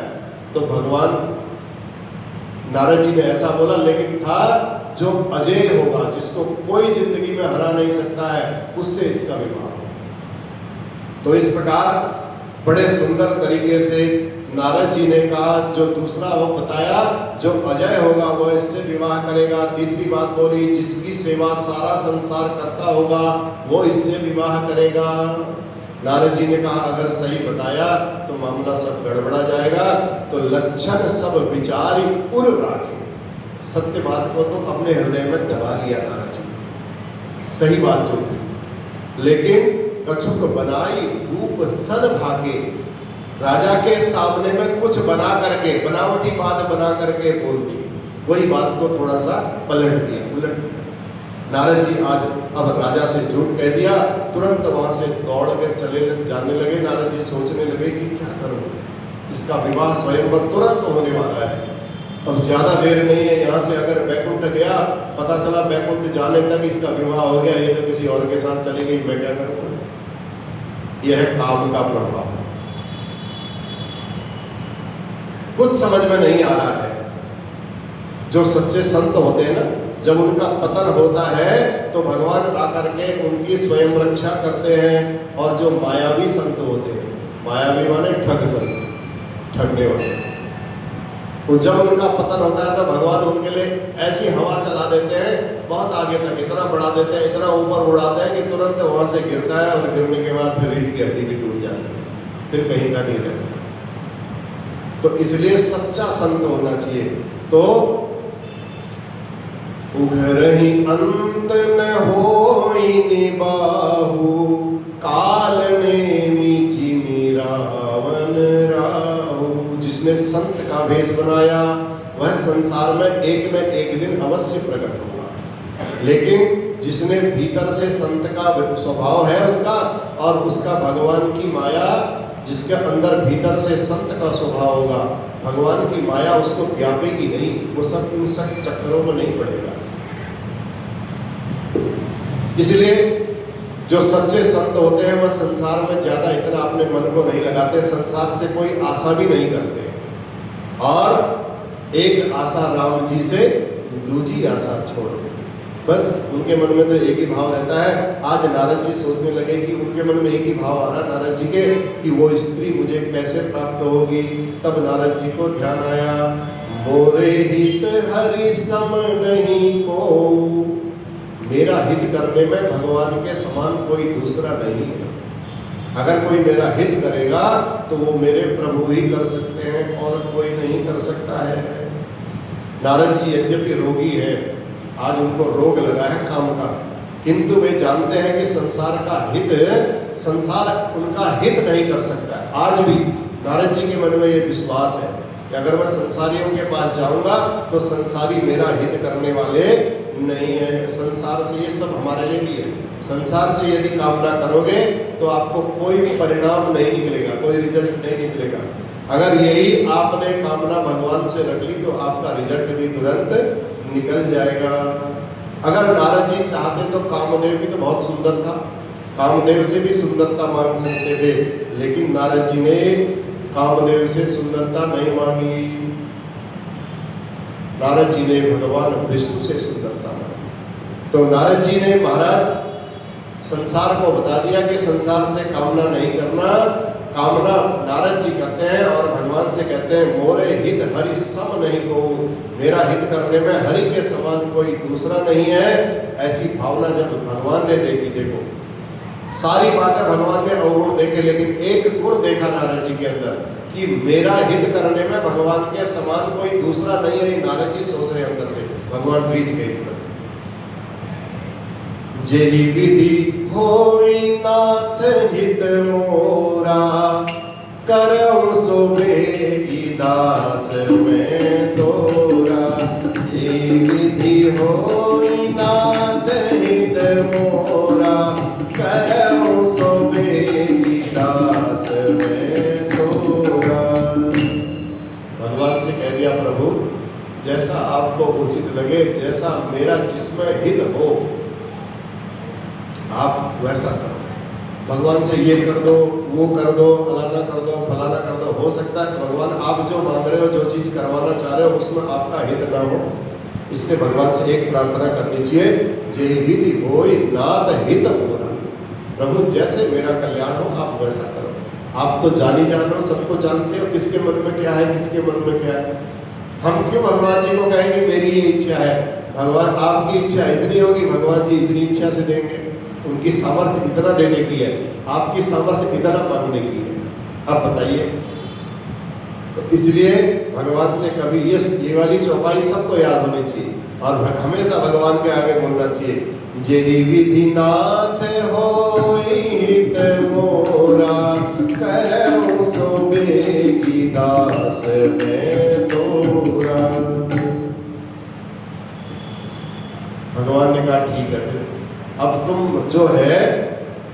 तो भगवान नारद जी ने ऐसा बोला, लेकिन था जो अजय होगा, जिसको कोई जिंदगी में हरा नहीं सकता है, उससे इसका विवाह होगा। तो इस प्रकार बड़े सुंदर तरीके से नारद जी ने कहा, जो दूसरा वो बताया, जो अजय होगा वो इससे विवाह करेगा। तीसरी बात बोली, जिसकी सेवा सारा संसार करता होगा वो इससे विवाह करेगा। नारद जी ने कहा, अगर सही बताया तो मामला सब गड़बड़ा जाएगा, तो लक्षण सब विचारी उर राखे। सत्य बात को तो अपने हृदय में दबा लिया नारद जी ने, सही बात जो थी। लेकिन कछुक बनाई रूप सन भागे, राजा के सामने में कुछ बना करके, बनावटी बात बना करके बोल दी, वही बात को थोड़ा सा पलट दिया, उलट दिया। नारद जी आज अब राजा से झूठ कह दिया, तुरंत वहां से दौड़ कर चले जाने लगे। नारद जी सोचने लगे कि क्या करूं, इसका विवाह स्वयंवर तुरंत होने वाला है, अब ज्यादा देर नहीं है। यहाँ से अगर बैकुंठ गया, पता चला बैकुंठ जाने तक इसका विवाह हो गया, ये तो किसी और के साथ चली गई, मैं क्या करूँ। यह है काम का प्रभाव, कुछ समझ में नहीं आ रहा है। जो सच्चे संत होते हैं ना, जब उनका पतन होता है तो भगवान आकर के उनकी स्वयं रक्षा करते हैं। और जो मायावी संत होते हैं, मायावी माने ठग संत, ठगने वाले, तो जब उनका पतन होता है तो भगवान उनके लिए ऐसी हवा चला देते हैं, बहुत आगे तक इतना बढ़ा देते हैं, इतना ऊपर उड़ाते हैं कि तुरंत वहां से गिरता है, और गिरने के बाद फिर रीढ़ की हड्डी भी टूट जाती है, फिर कहीं का नहीं रहता। तो इसलिए सच्चा संत होना चाहिए। तो उघरहि अंत न होई निबाहु, काल नेमि जिमि रावण राहु। जिसने संत का भेष बनाया वह संसार में एक न एक दिन अवश्य प्रकट होगा। लेकिन जिसने भीतर से संत का स्वभाव है उसका, और उसका भगवान की माया, जिसके अंदर भीतर से संत का स्वभाव होगा, भगवान की माया उसको व्यापेगी नहीं, वो सब इन सब चक्करों में नहीं पड़ेगा। इसलिए जो सच्चे संत होते हैं वह संसार में ज्यादा इतना अपने मन को नहीं लगाते, संसार से कोई आशा भी नहीं करते, और एक आशा राम जी से दूसरी आशा छोड़ दे। बस उनके मन में तो एक ही भाव रहता है। आज नारद जी सोचने लगे कि उनके मन में एक ही भाव आ रहा नारद जी के कि वो स्त्री मुझे कैसे प्राप्त होगी। तब नारद जी को ध्यान आया, मोरे हित हरि सम नहीं को, मेरा हित करने में भगवान के समान कोई दूसरा नहीं है। अगर कोई मेरा हित करेगा तो वो मेरे प्रभु ही कर सकते हैं और कोई नहीं कर सकता है। नारद जी यद्यपि रोगी है, आज उनको रोग लगा है काम का, किंतु वे जानते हैं कि संसार का हित, संसार उनका हित नहीं कर सकता है। आज भी नारद जी के मन में ये विश्वास है कि अगर मैं संसारियों के पास जाऊंगा तो संसारी मेरा हित करने वाले नहीं है। संसार से ये सब हमारे लिए भी है। संसार से यदि कामना करोगे तो आपको कोई परिणाम नहीं निकलेगा, कोई रिजल्ट नहीं निकलेगा। अगर यही आपने कामना भगवान से रख ली तो आपका रिजल्ट भी तुरंत निकल जाएगा। अगर नारद जी चाहते तो कामदेव भी तो बहुत सुंदर था, कामदेव से भी सुंदरता मांग सकते थे, लेकिन नारद जी ने कामदेव से सुंदरता नहीं मांगी। नारद जी ने भगवान विष्णु से सुंदरता मांगी। तो नारद जी ने महाराज संसार को बता दिया कि संसार से कामना नहीं करना। कामना नारद जी करते हैं और भगवान से कहते हैं, मोरे हित हरि सम नहीं को, मेरा हित करने में हरि के समान कोई दूसरा नहीं है। ऐसी भावना जब भगवान ने देखी, देखो सारी बातें भगवान ने अवगुण देखे, लेकिन एक गुण देखा नारद जी के अंदर कि मेरा हित करने में भगवान के समान कोई दूसरा नहीं है। नारद जी सोच रहे अंदर से, भगवान बीच गए, जेहि विधि होई नाथ हित मोरा, करम सोबेगी दास में तोरा। जेहि विधि होई नाथ हित मोरा, करम सोबेगी दास में तोरा। भगवान से कह दिया, प्रभु जैसा आपको उचित लगे, जैसा मेरा जिसमें हित हो आप वैसा करो। भगवान से ये कर दो, वो कर दो, फलाना कर दो, फलाना कर दो। हो सकता है भगवान आप जो मांग रहे हो, जो चीज करवाना चाह रहे हो, उसमें आपका हित ना हो। इसलिए भगवान से एक प्रार्थना करनी चाहिए, जेहि विधि होई नाथ हित मोरा। प्रभु जैसे मेरा कल्याण हो आप वैसा करो। आप तो जान ही जानो, सबको जानते हो किसके मन में क्या है, किसके मन में क्या है। हम क्यों भगवान जी को कहेंगे मेरी ये इच्छा है। भगवान आपकी इच्छा इतनी होगी, भगवान जी इतनी इच्छा से देंगे। उनकी सामर्थ्य इतना देने की है, आपकी सामर्थ्य इतना मांगने की है। अब बताइए, तो इसलिए भगवान से कभी ये वाली चौपाई सबको याद होनी चाहिए और हमेशा भगवान के आगे बोलना चाहिए, जेहि विधि नाथ होई हित मोरा, करम सोबेगी दास में तोरा। भगवान ने कहा ठीक है, अब तुम जो है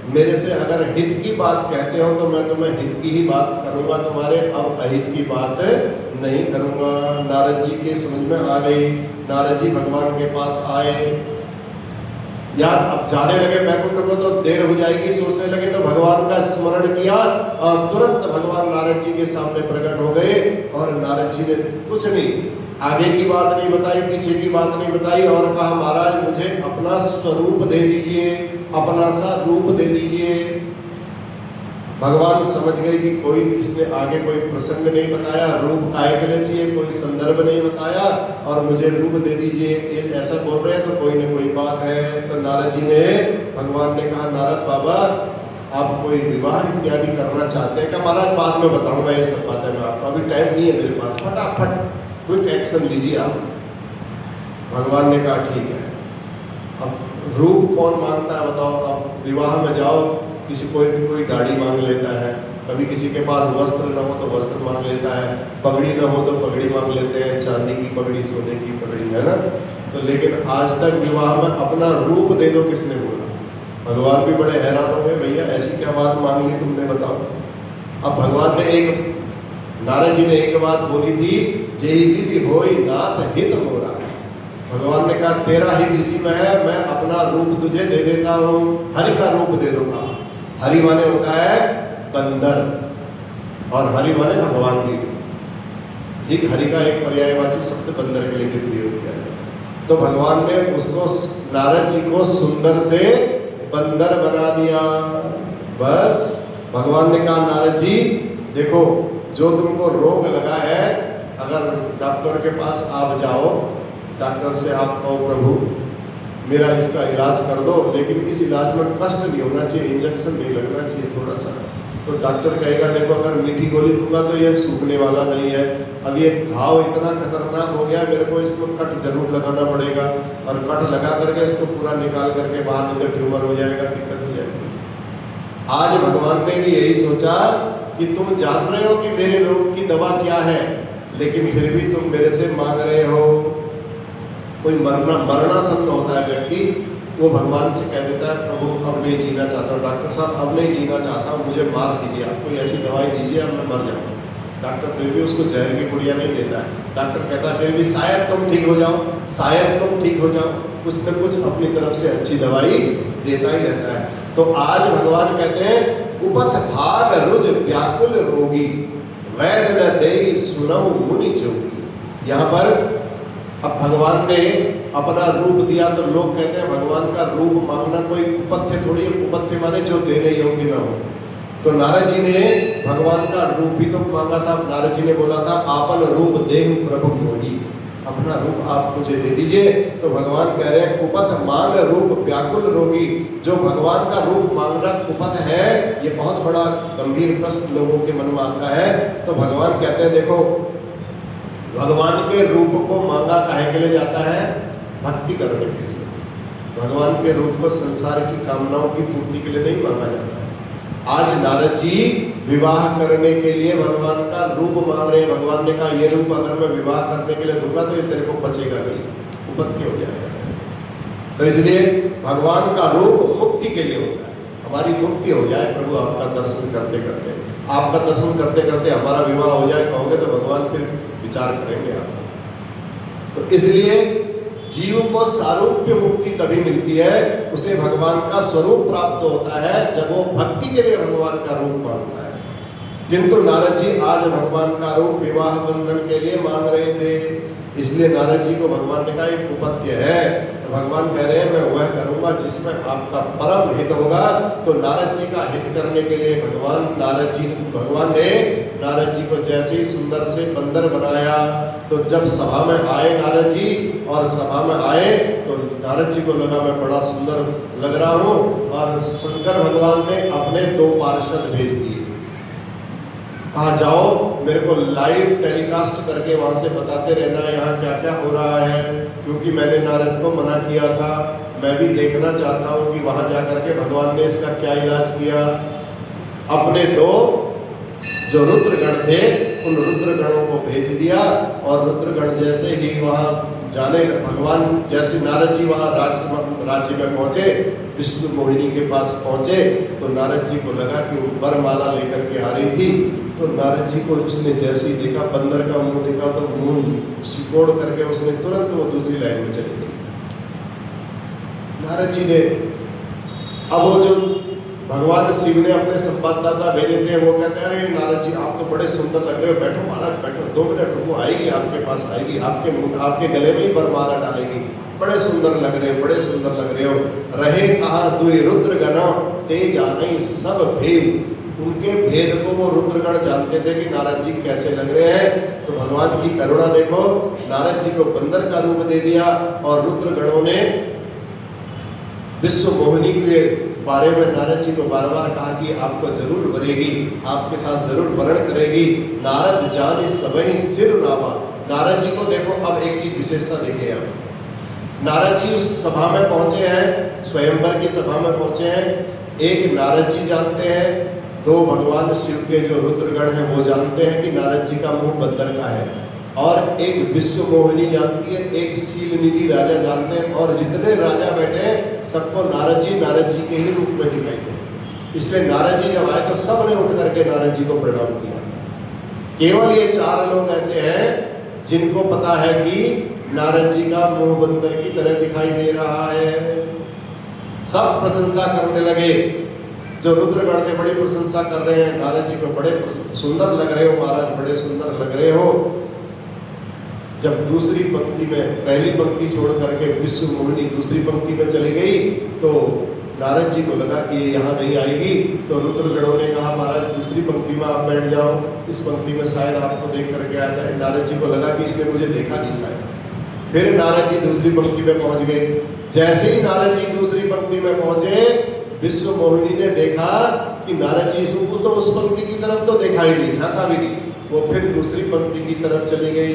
मेरे से अगर हित की बात कहते हो तो मैं तुम्हें हित की ही बात करूंगा तुम्हारे, अब अहित की बात नहीं करूंगा। नारद जी के समझ में आ गई। नारद जी भगवान के पास आए, यार अब जाने लगे बैकुंठ को तो देर हो जाएगी, सोचने लगे तो भगवान का स्मरण किया और तुरंत भगवान नारद जी के सामने प्रकट हो गए। और नारद जी ने कुछ नहीं, आगे की बात नहीं बताई, पीछे की बात नहीं बताई और कहा, महाराज मुझे अपना स्वरूप दे दीजिए, अपना सा रूप दे दीजिए। भगवान समझ गए कि कोई इसने आगे कोई प्रसंग नहीं बताया, रूप काय के लिए चाहिए, कोई संदर्भ नहीं बताया और मुझे रूप दे दीजिए, ये ऐसा बोल रहे हैं तो कोई न कोई बात है। तो नारद जी ने, भगवान ने कहा, नारद बाबा आप कोई विवाह इत्यादि करना चाहते हैं क्या? महाराज बाद में बताऊंगा ये सब बातें, मैं आपको अभी टाइम नहीं है मेरे पास, फटाफट क्विक एक्शन लीजिए आप। भगवान ने कहा ठीक है। अब रूप कौन मांगता है बताओ। अब विवाह में जाओ, किसी कोई गाड़ी मांग लेता है, कभी किसी के पास वस्त्र न हो तो वस्त्र मांग लेता है, पगड़ी न हो तो पगड़ी मांग लेते हैं, चांदी की पगड़ी, सोने की पगड़ी, है ना। तो लेकिन आज तक विवाह में अपना रूप दे दो किसने बोला? भगवान भी बड़े हैरान हो गए, भैया ऐसी क्या बात मांग ली तुमने, बताओ। अब भगवान ने नारद जी ने एक बात बोली थी, जेहि विधि होई नाथ हित मोरा। भगवान ने कहा तेरा हित इसी में है, मैं अपना रूप तुझे दे देता हूँ, हरि का रूप दे दूंगा। हरि माने होता है बंदर, और हरि माने भगवान भी, ठीक। हरि का एक पर्यायवाची शब्द बंदर के लिए भी प्रयोग किया जाता है। तो भगवान ने उसको, नारद जी को सुंदर से बंदर बना दिया। बस भगवान ने कहा नारद जी देखो, जो तुमको रोग लगा है, अगर डॉक्टर के पास आप जाओ, डॉक्टर से आप कहो प्रभु मेरा इसका इलाज कर दो, लेकिन इस इलाज में कष्ट नहीं होना चाहिए, इंजेक्शन नहीं लगना चाहिए थोड़ा सा, तो डॉक्टर कहेगा देखो अगर मीठी गोली दूंगा तो ये सूखने वाला नहीं है, अब ये घाव इतना खतरनाक हो गया, मेरे को इसको कट जरूर लगाना पड़ेगा, और कट लगा करके इसको पूरा निकाल करके बाहर, नहीं तो ट्यूमर हो जाएगा, दिक्कत हो जाएगी। आज भगवान ने भी यही सोचा कि तुम जान रहे हो कि मेरे रोग की दवा क्या है, लेकिन फिर भी तुम मेरे से मांग रहे हो। कोई मरणासन्न होता है व्यक्ति, वो भगवान से कह देता है प्रभु अब नहीं जीना चाहता हूँ, डॉक्टर साहब अब नहीं जीना चाहता हूँ, मुझे मार दीजिए, आप कोई ऐसी दवाई दीजिए अब मैं मर जाऊँ। डॉक्टर फिर भी उसको जहर की पुड़िया नहीं देता है, डॉक्टर कहता है फिर भी शायद तुम ठीक हो जाओ, शायद तुम ठीक हो जाओ, कुछ न कुछ अपनी तरफ से अच्छी दवाई देता ही रहता है। तो आज भगवान कहते हैं उपथ भाग रुज व्याकुल रोगी, वैद न देई सुनऊ मुनि जोगी। यहाँ पर अब भगवान ने अपना रूप दिया, तो लोग कहते हैं भगवान का रूप मांगना कोई कुपथ्य थोड़ी है, कुपथ्य माने जो देने योग्य न हो। तो नारद जी ने भगवान का रूप ही तो मांगा था। नारद जी ने बोला था आपन रूप देह प्रभु मोही, अपना रूप आप मुझे दे दीजिए। तो भगवान कह रहे हैं कुपथ मांग रूप व्याकुल रोगी। जो भगवान का रूप मांगना कुपथ है, ये बहुत बड़ा गंभीर प्रश्न लोगों के मन में आता है। तो भगवान कहते हैं देखो, भगवान के रूप को मांगा काहे के लिए जाता है? भक्ति करने के लिए। भगवान के रूप को संसार की कामनाओं की पूर्ति के लिए नहीं मांगा जाता है। आज नारद जी विवाह करने के लिए भगवान का रूप मांग रहे हैं। भगवान ने कहा ये रूप अगर मैं विवाह करने के लिए दूंगा तो ये तेरे को पचेगा नहीं, उपत्य हो जाएगा। तो इसलिए भगवान का रूप मुक्ति के लिए होता है, हमारी मुक्ति हो जाए प्रभु आपका दर्शन करते करते, आपका दर्शन करते करते हमारा विवाह हो जाए कहोगे तो भगवान फिर विचार करेंगे आपको। तो इसलिए जीव को सारूप्य मुक्ति तभी मिलती है, उसे भगवान का स्वरूप प्राप्त होता है जब वो भक्ति के लिए भगवान का रूप मांगता है। किंतु नारद जी आज भगवान का रूप विवाह बंधन के लिए मांग रहे थे, इसलिए नारद जी को भगवान ने कहा एक कुपत्य है। तो भगवान कह रहे हैं मैं वह करूंगा जिसमें आपका परम हित होगा। तो नारद जी का हित करने के लिए भगवान ने नारद जी को जैसे ही सुंदर से बंदर बनाया, तो जब सभा में आए नारद जी, और सभा में आए तो नारद जी को लगा मैं बड़ा सुंदर लग रहा हूँ, और शंकर भगवान ने अपने 2 पार्षद भेज दिए, कहा जाओ मेरे को लाइव टेलीकास्ट करके वहाँ से बताते रहना यहाँ क्या क्या हो रहा है, क्योंकि मैंने नारद को मना किया था, मैं भी देखना चाहता हूँ कि वहाँ जा करके भगवान ने इसका क्या इलाज किया। अपने 2 जो रुद्रगण थे उन रुद्रगणों को भेज दिया, और रुद्रगण जैसे ही वहाँ जाने, भगवान जैसे नारद जी वहाँ राज्य में पहुँचे, विष्णु मोहिनी के पास पहुँचे, तो नारद जी को लगा कि वो वरमाला लेकर के आ रही थी। तो नारद जी को उसने जैसे ही देखा, बंदर का मुंह देखा, तो मुंह सिकोड़ करके उसने तुरंत वो दूसरी लाइन में चली गई। नारद जी ने, अब वो जो भगवान शिव ने अपने संवाददाता भेजे थे, वो कहते हैं अरे नारद जी आप तो बड़े सुंदर लग रहे हो, बैठो महाराज बैठो, 2 मिनट रुको, आएगी आपके पास, आएगी आपके गले में ही वरमाला डालेगी, बड़े सुंदर लग रहे हो, बड़े सुंदर लग रहे हो। रहे कहा दुई रुद्रगण ते जाने सब भेद। उनके भेद को वो रुद्रगण जानते थे कि नारद जी कैसे लग रहे हैं। तो भगवान की करुणा देखो, नारद जी को बंदर का रूप दे दिया, और रुद्रगणों ने विश्व मोहिनी के बारे में नारद जी को बार बार कहा कि आपको जरूर वरेगी, आपके साथ जरूर वरण करेगी। नारद जाने सबही सिर नामा। नारद जी को देखो, अब एक चीज विशेषता देखिए आप, नारद जी उस सभा में पहुंचे हैं, स्वयंवर की सभा में पहुंचे हैं। एक नारद जी जानते हैं, 2 भगवान शिव के जो रुद्रगण हैं वो जानते हैं कि नारद जी का मुंह बंदर का है, और एक विश्व मोहिनी जानती है, एक शील निधि राजा जानते हैं, और जितने राजा बैठे हैं सबको नारद जी के ही रूप में दिखाई दे। इसलिए नारद जी जब आए तो सब ने उठ करके नारद जी को प्रणाम किया। केवल ये 4 लोग ऐसे हैं जिनको पता है कि नारद जी का मुंह बंदर की तरह दिखाई दे रहा है। सब प्रशंसा करने लगे, जो रुद्रगण थे बड़ी प्रशंसा कर रहे हैं, नारद जी को बड़े सुंदर लग रहे हो महाराज, बड़े सुंदर लग रहे हो। जब दूसरी पंक्ति में पहली पंक्ति छोड़ करके विश्व मोहिनी दूसरी पंक्ति में चली गई तो नारद जी को लगा कि ये यहाँ नहीं आएगी, तो रुद्रगणों ने कहा महाराज दूसरी पंक्ति में आप बैठ जाओ, इस पंक्ति में शायद आपको देख करके आया था। नारद जी को लगा कि इसने मुझे देखा नहीं शायद। फिर नारद जी दूसरी पंक्ति में पहुंच गए। जैसे ही नारद जी दूसरी पंक्ति में पहुंचे, विश्व मोहिनी ने देखा कि नारद जी को तो उस पंक्ति की तरफ तो देखा ही नहीं, झांका भी नहीं। वो फिर दूसरी पंक्ति की तरफ चली गई।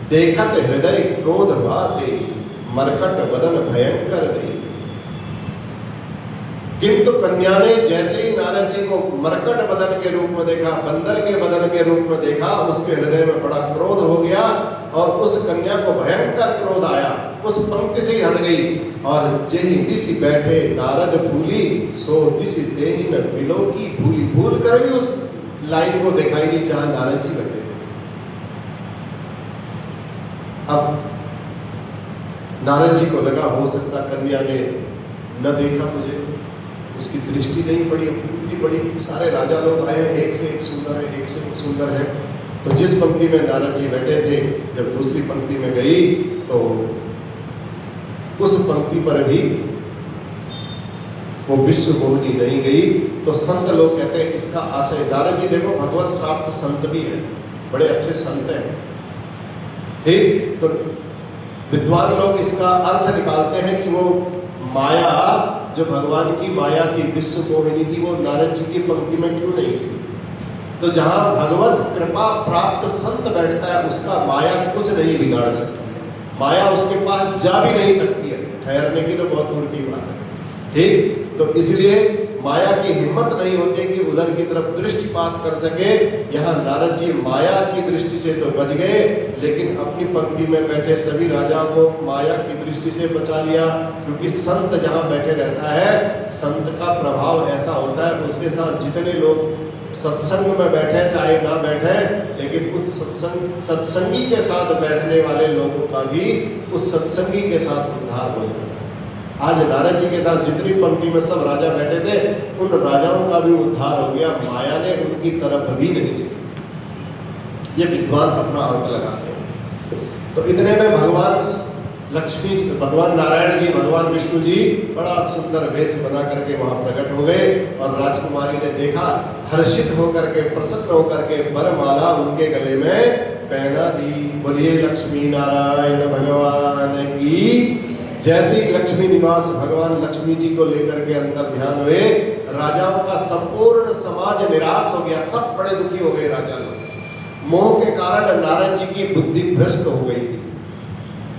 देखत हृदय क्रोध बाते, मरकट वदन भयंकर दे। किंतु कन्या ने जैसे ही नारद जी को मरकट बदन के रूप में देखा, बंदर के बदन के रूप में देखा, उसके हृदय में बड़ा क्रोध हो गया और उस कन्या को भयंकर क्रोध आया, उस पंक्ति से ही हट गई। और जेहि दिशि बैठे नारद भूली, सो दिशि देहि न बिलो की भूली। भूल कर भी उस लाइन को दिखाई नहीं जहां नारद जी बैठे थे। अब नारद जी को लगा हो सकता कन्या ने न देखा मुझे, उसकी दृष्टि नहीं पड़ी। इतनी बड़ी सारे राजा लोग आए हैं, एक से एक सुंदर है, एक से एक सुंदर है। तो जिस पंक्ति में नारद जी बैठे थे, जब दूसरी पंक्ति में गई तो उस पंक्ति पर भी वो विश्व मोहिनी नहीं गई। तो संत लोग कहते हैं इसका आशय, नारद जी देखो भगवत प्राप्त संत भी है, बड़े अच्छे संत हैं, ठीक। तो विद्वान लोग इसका अर्थ निकालते हैं कि वो माया जो भगवान की माया थी, विश्व मोहिनी थी, वो नारद जी की पंक्ति में क्यों नहीं थी। तो जहां भगवत कृपा प्राप्त संत बैठता है, उसका माया कुछ नहीं बिगाड़ सकती, माया उसके पास जा भी नहीं सकती है, ठहरने की तो बहुत दूर की बात है, ठीक। तो इसलिए माया की हिम्मत नहीं होती कि उधर की तरफ दृष्टिपात कर सके। यहाँ नारद जी माया की दृष्टि से तो बच गए, लेकिन अपनी पंक्ति में बैठे सभी राजाओं को माया की दृष्टि से बचा लिया। क्योंकि संत जहाँ बैठे रहता है, संत का प्रभाव ऐसा होता है, उसके साथ जितने लोग सत्संग में बैठे चाहे ना बैठे, लेकिन उस सत्संगी के साथ बैठने वाले लोगों का भी उस सत्संगी के साथ उद्धार हो जाता है। आज नारद जी के साथ जितनी पंक्ति में सब राजा बैठे थे, उन राजाओं का भी उद्धार हो गया, माया ने उनकी तरफ भी नहीं देखी। ये विद्वान अपना अर्थ लगाते हैं। तो इतने में भगवान लक्ष्मी, भगवान नारायण जी, भगवान विष्णु जी बड़ा सुंदर वेश बना करके वहां प्रकट हो गए। और राजकुमारी ने देखा, हर्षित होकर के, प्रसन्न होकर के वरमाला उनके गले में पहना दी। बोलिए लक्ष्मी नारायण भगवान की। जैसे ही लक्ष्मी निवास भगवान लक्ष्मी जी को लेकर के अंतर ध्यान हुए, राजाओं का संपूर्ण समाज निराश हो गया, सब बड़े दुखी हो गए राजा लोग। मोह के कारण नारद जी की बुद्धि भ्रष्ट हो गई थी,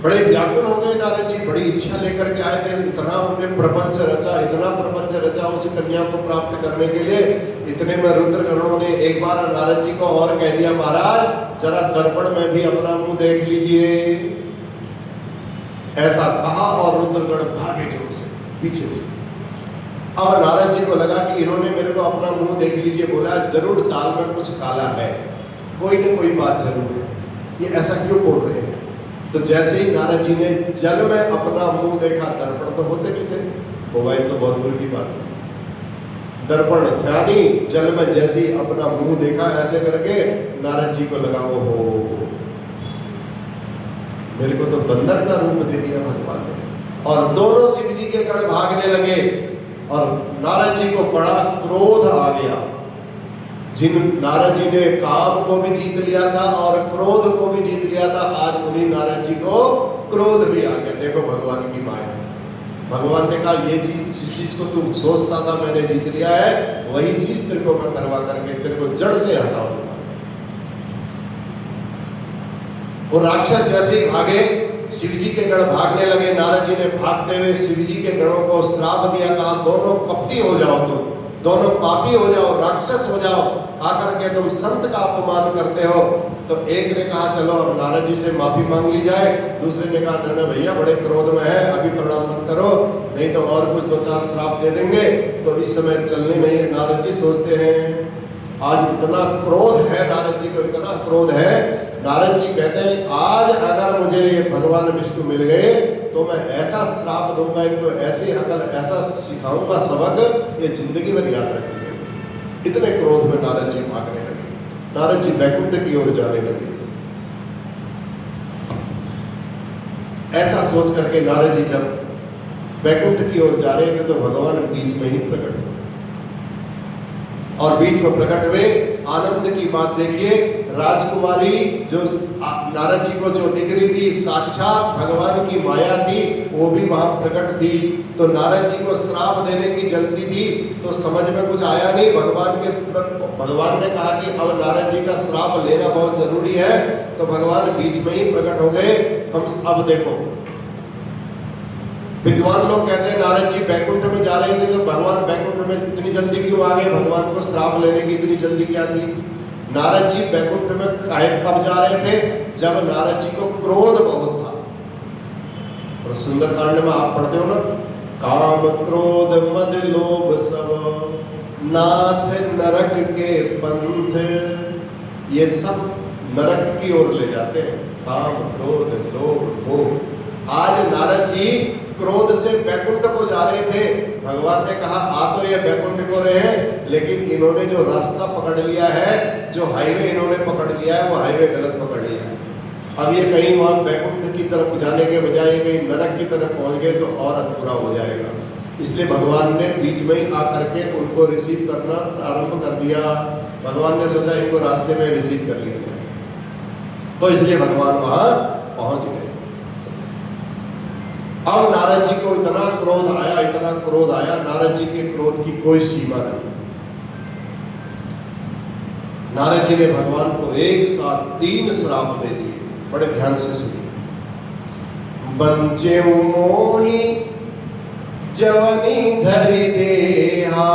बड़े व्याकुल हो गए नारद जी, बड़ी इच्छा लेकर के आए थे, इतना उन्होंने प्रपंच रचा, इतना प्रपंच रचा उस कन्या को प्राप्त करने के लिए। इतने में रुद्रगणों ने एक बार नारद जी को और कह दिया, महाराज जरा दर्पण में भी अपना मुंह देख लीजिए। ऐसा कहा और रुद्रगण भागे जोर से पीछे से। और नारद जी को लगा कि इन्होंने मेरे को अपना मुंह देख लीजिए बोला, जरूर दाल में कुछ काला है, कोई न कोई बात जरूर है, ये ऐसा क्यों बोल रहे हैं। तो जैसे ही नारद जी ने जल में अपना मुंह देखा, दर्पण तो होते नहीं थे, मोबाइल तो बहुत दूर की बात है, दर्पण था नहीं, जल में जैसे ही अपना मुंह देखा ऐसे करके, नारद जी को लगा वो हो मेरे को तो बंदर का रूप दे दिया भगवान ने। और दोनों शिव जी के गण भागने लगे और नारद जी को बड़ा क्रोध आ गया। जिन नारद जी ने काम को भी जीत लिया था और क्रोध को भी जीत लिया था, आज उन्हीं नारद जी को क्रोध भी आ गया। देखो भगवान की माया। भगवान ने कहा ये चीज, जिस चीज को तू सोचता था मैंने जीत लिया है, वही चीज तेरे को मैं करवा करके तेरे को जड़ से हटा दूंगा। वो राक्षस जैसे ही भागे, शिव जी के गण भागने लगे। नारद जी ने भागते हुए शिव जी के गणों को श्राप दिया, कहा दोनों कपटी हो जाओ, तुम दोनों पापी हो जाओ, राक्षस हो जाओ, आकर के तुम संत का अपमान करते हो। तो एक ने कहा चलो अब नारद जी से माफी मांग ली जाए, दूसरे ने कहा नहीं भैया बड़े क्रोध में है, अभी प्रणाम मत करो, नहीं तो और कुछ 2-4 श्राप दे देंगे। तो इस समय चलने में ही नारद जी सोचते हैं, आज इतना क्रोध है नारद जी को, इतना क्रोध है, नारद जी कहते हैं आज अगर मुझे ये भगवान विष्णु मिल गए तो मैं ऐसा श्राप दूंगा इनको, ऐसी अकल, ऐसा सिखाऊंगा सबक, ये जिंदगी भर याद रखेंगे। इतने क्रोध में नारद जी भागने लगे, नारद जी बैकुंठ की ओर जाने लगे। ऐसा सोच करके नारद जी जब बैकुंठ की ओर जा रहे थे तो भगवान बीच में ही प्रकट हुए, और बीच में प्रकट हुए। आनंद की बात देखिए, राजकुमारी जो नारद जी को जो दिख रही थी साक्षात भगवान की माया थी, वो भी वहां प्रकट थी। तो नारद जी को श्राप देने की जल्दी थी तो समझ में कुछ आया नहीं। भगवान ने कहा कि अब नारद जी का श्राप लेना बहुत जरूरी है, तो भगवान बीच में ही प्रकट हो गए। अब देखो, विद्वान लोग कहते हैं नारद जी बैकुंठ में जा रहे थे तो भगवान बैकुंठ में इतनी जल्दी क्यों आ गए, भगवान को श्राप लेने की इतनी जल्दी क्या थी? नारद जी बैकुंठ में कब जा रहे थे? जब नारद जी को क्रोध बहुत था। और सुंदरकांड में आप पढ़ते हो ना, काम क्रोध मद लोभ सब नाथ नरक के पंथ, ये सब नरक की ओर ले जाते हैं। काम क्रोध लोभ मोह। आज नारद जी क्रोध से बैकुंठ को जा रहे थे। भगवान ने कहा आ तो ये बैकुंठ को रहे हैं, लेकिन इन्होंने जो रास्ता पकड़ लिया है, जो हाईवे इन्होंने पकड़ लिया है, वो हाईवे गलत पकड़ लिया है। अब ये कहीं वहां बैकुंठ की तरफ जाने के बजाय कहीं नरक की तरफ पहुंच गए तो और बुरा हो जाएगा। इसलिए भगवान ने बीच में ही आकर के उनको रिसीव करना प्रारंभ कर दिया। भगवान ने सोचा इनको रास्ते में रिसीव कर लिया जाए, तो इसलिए भगवान वहां पहुंच गए। अब नारद जी को इतना क्रोध आया, इतना क्रोध आया, नारद जी के क्रोध की कोई सीमा नहीं। नारद जी ने भगवान को एक साथ 3 श्राप दे दिए। बड़े ध्यान से सुनिए। बंचे मोहि जवनी धरि देहा,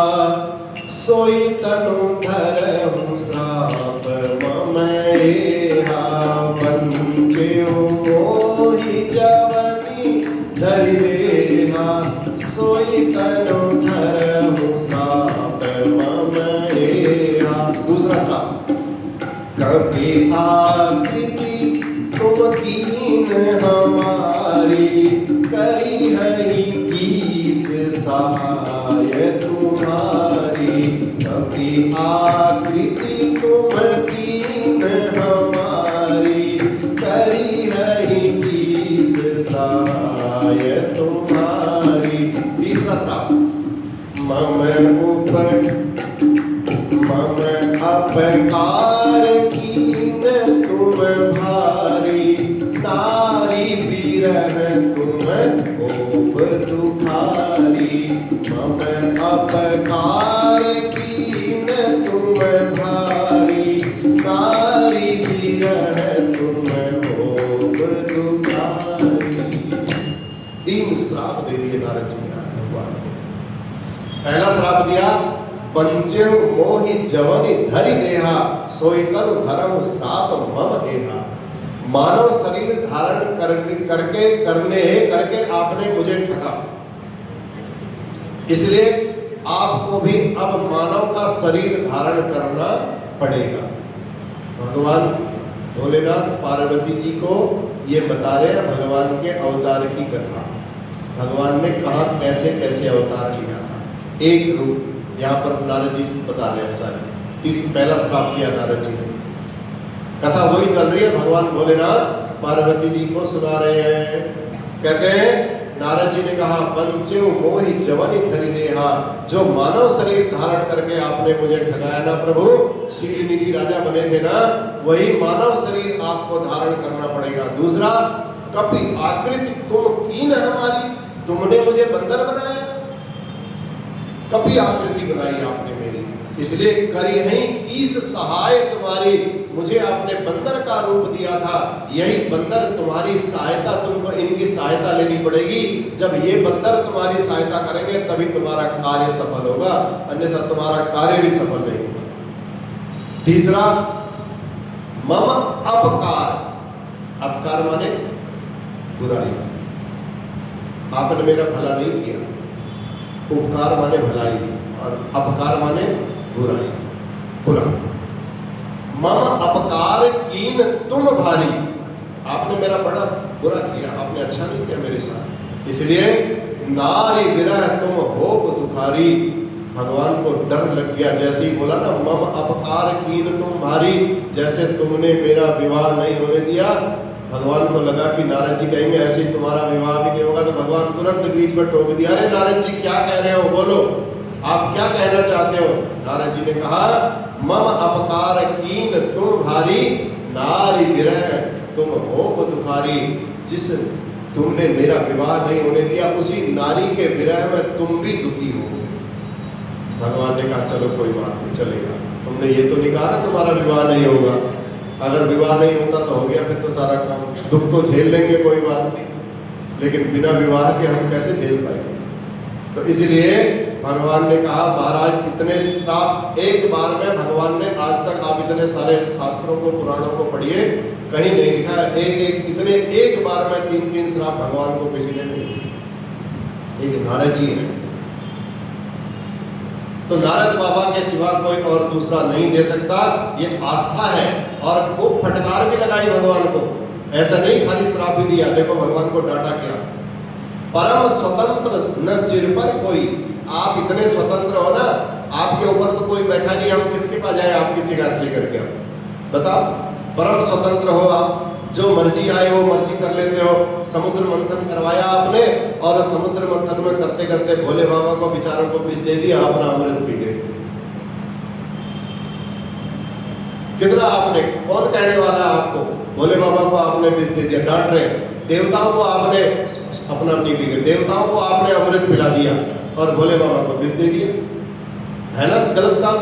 सोई तनु धरहु श्राप ममैहा। बंचे मोहि जवनी धरि देहा, सोई तनु धरहु श्राप ममैहा। दूसरा श्राप, कभी आकृति तुम कीन हमारी, करी है कीस सहाय तुम्हारी। कभी आकृति तुम कीन हमारी, करी है कीस सहाय तुम्हारी। तीसरा श्राप, मम अपकार कीन तुम भारी, नारी विरह तुम कोप दुखारी। मम अपकार कीन तुम भारी, नारी विरह तुम कोप दुखारी। 3 श्राप दे दिए नारद जी ने भगवान को। पहला श्राप दिया, पंचे मोहि जवनि धरि देहा, सोई तनु धरहु श्राप मम देहा। मानव शरीर धारण करके आपने मुझे ठगा, इसलिए आपको भी अब मानव का शरीर धारण करना पड़ेगा। भगवान भोलेनाथ पार्वती जी को ये बता रहे हैं भगवान के अवतार की कथा। भगवान ने कहा कैसे कैसे अवतार लिया था। एक रूप यहाँ पर नारद जी बता रहे हैं सारे। पहला श्राप किया नारद जी ने, कथा वही चल रही है, भगवान भोलेनाथ पार्वती जी को सुना रहे हैं। कहते हैं नारद जी ने कहा, पंचे मोहि जवनि धरि देहा, जो मानव शरीर धारण करके आपने मुझे ठगाया ना प्रभु, शील निधि राजा बने थे ना, वही मानव शरीर आपको धारण करना पड़ेगा। दूसरा, कपि आकृति तुम कीन हमारी, तुमने मुझे बंदर बनाया, कपि आकृति बनाई आपने मेरी, इसलिए करी है कीस सहाय तुम्हारी, मुझे आपने बंदर का रूप दिया था, यही बंदर तुम्हारी सहायता, तुमको इनकी सहायता लेनी पड़ेगी। जब ये बंदर तुम्हारी सहायता करेंगे तभी तुम्हारा कार्य सफल होगा, अन्यथा तुम्हारा कार्य भी सफल नहीं होगा। तीसरा, मम अपकार, अपकार माने बुराई, आपने मेरा भला नहीं किया। उपकार माने भलाई और अपकार माने बुराई, बुरा। मम अपकार कीन तुम भारी, आपने मेरा बड़ा बुरा किया, आपने अच्छा नहीं किया मेरे साथ, इसलिए नारी विरह तुम हो दुखारी। भगवान को डर लग गया, जैसे ही बोला ना मम अपकार कीन तुम भारी, जैसे तुमने मेरा विवाह नहीं होने दिया, भगवान को लगा कि नारद जी कहेंगे ऐसे ही तुम्हारा विवाह भी नहीं होगा, तो भगवान तुरंत बीच में टोक दिया, अरे नारद जी क्या कह रहे हो, बोलो आप क्या कहना चाहते हो। नारद जी ने कहा मम अपकार कीन तुम भारी, नारी विरह तुम हो दुखारी, जिस तुमने मेरा विवाह नहीं होने दिया उसी नारी के विरह में तुम भी दुखी हो। भगवान ने कहा चलो कोई बात नहीं, चलेगा, तुमने ये तो नहीं कहा ना तुम्हारा विवाह नहीं होगा, अगर विवाह नहीं होता तो हो गया फिर तो सारा काम, दुख तो झेल लेंगे कोई बात नहीं, लेकिन बिना विवाह के हम कैसे झेल पाएंगे। तो इसलिए भगवान ने कहा महाराज इतने श्राप एक बार में, भगवान ने आज तक आप इतने सारे शास्त्रों को पुराणों को पढ़िए, कहीं नहीं लिखा इतने एक बार में 3-3 श्राप भगवान को किसी ने नहीं दिए, एक नारद जी है। तो नारद बाबा के सिवा कोई और दूसरा नहीं दे सकता, ये आस्था है। और खूब फटकार भी लगाई भगवान को, ऐसा नहीं खाली श्राप भी दिया, देखो भगवान को डांटा क्या, परम स्वतंत्र न सिर पर कोई, आप इतने स्वतंत्र हो ना, आपके ऊपर तो कोई बैठा नहीं, हम किसके पास जाए आपकी शिकायत लेकर के, आप बताओ, परम स्वतंत्र हो आप, जो मर्जी आए वो मर्जी कर लेते हो। समुद्र मंथन करवाया आपने, और समुद्र मंथन में करते करते भोले बाबा को बेचारों को विष दे दिया, अपना अमृत पी गए। कितना आपने, कौन कहने वाला आपको, भोले बाबा को आपने विष दे दिया, डांट रहे, देवताओं को आपने अपना नहीं पी गए, देवताओं को आपने अमृत पिला दिया और भोले बाबा को विष दे दिया, है ना गलत काम,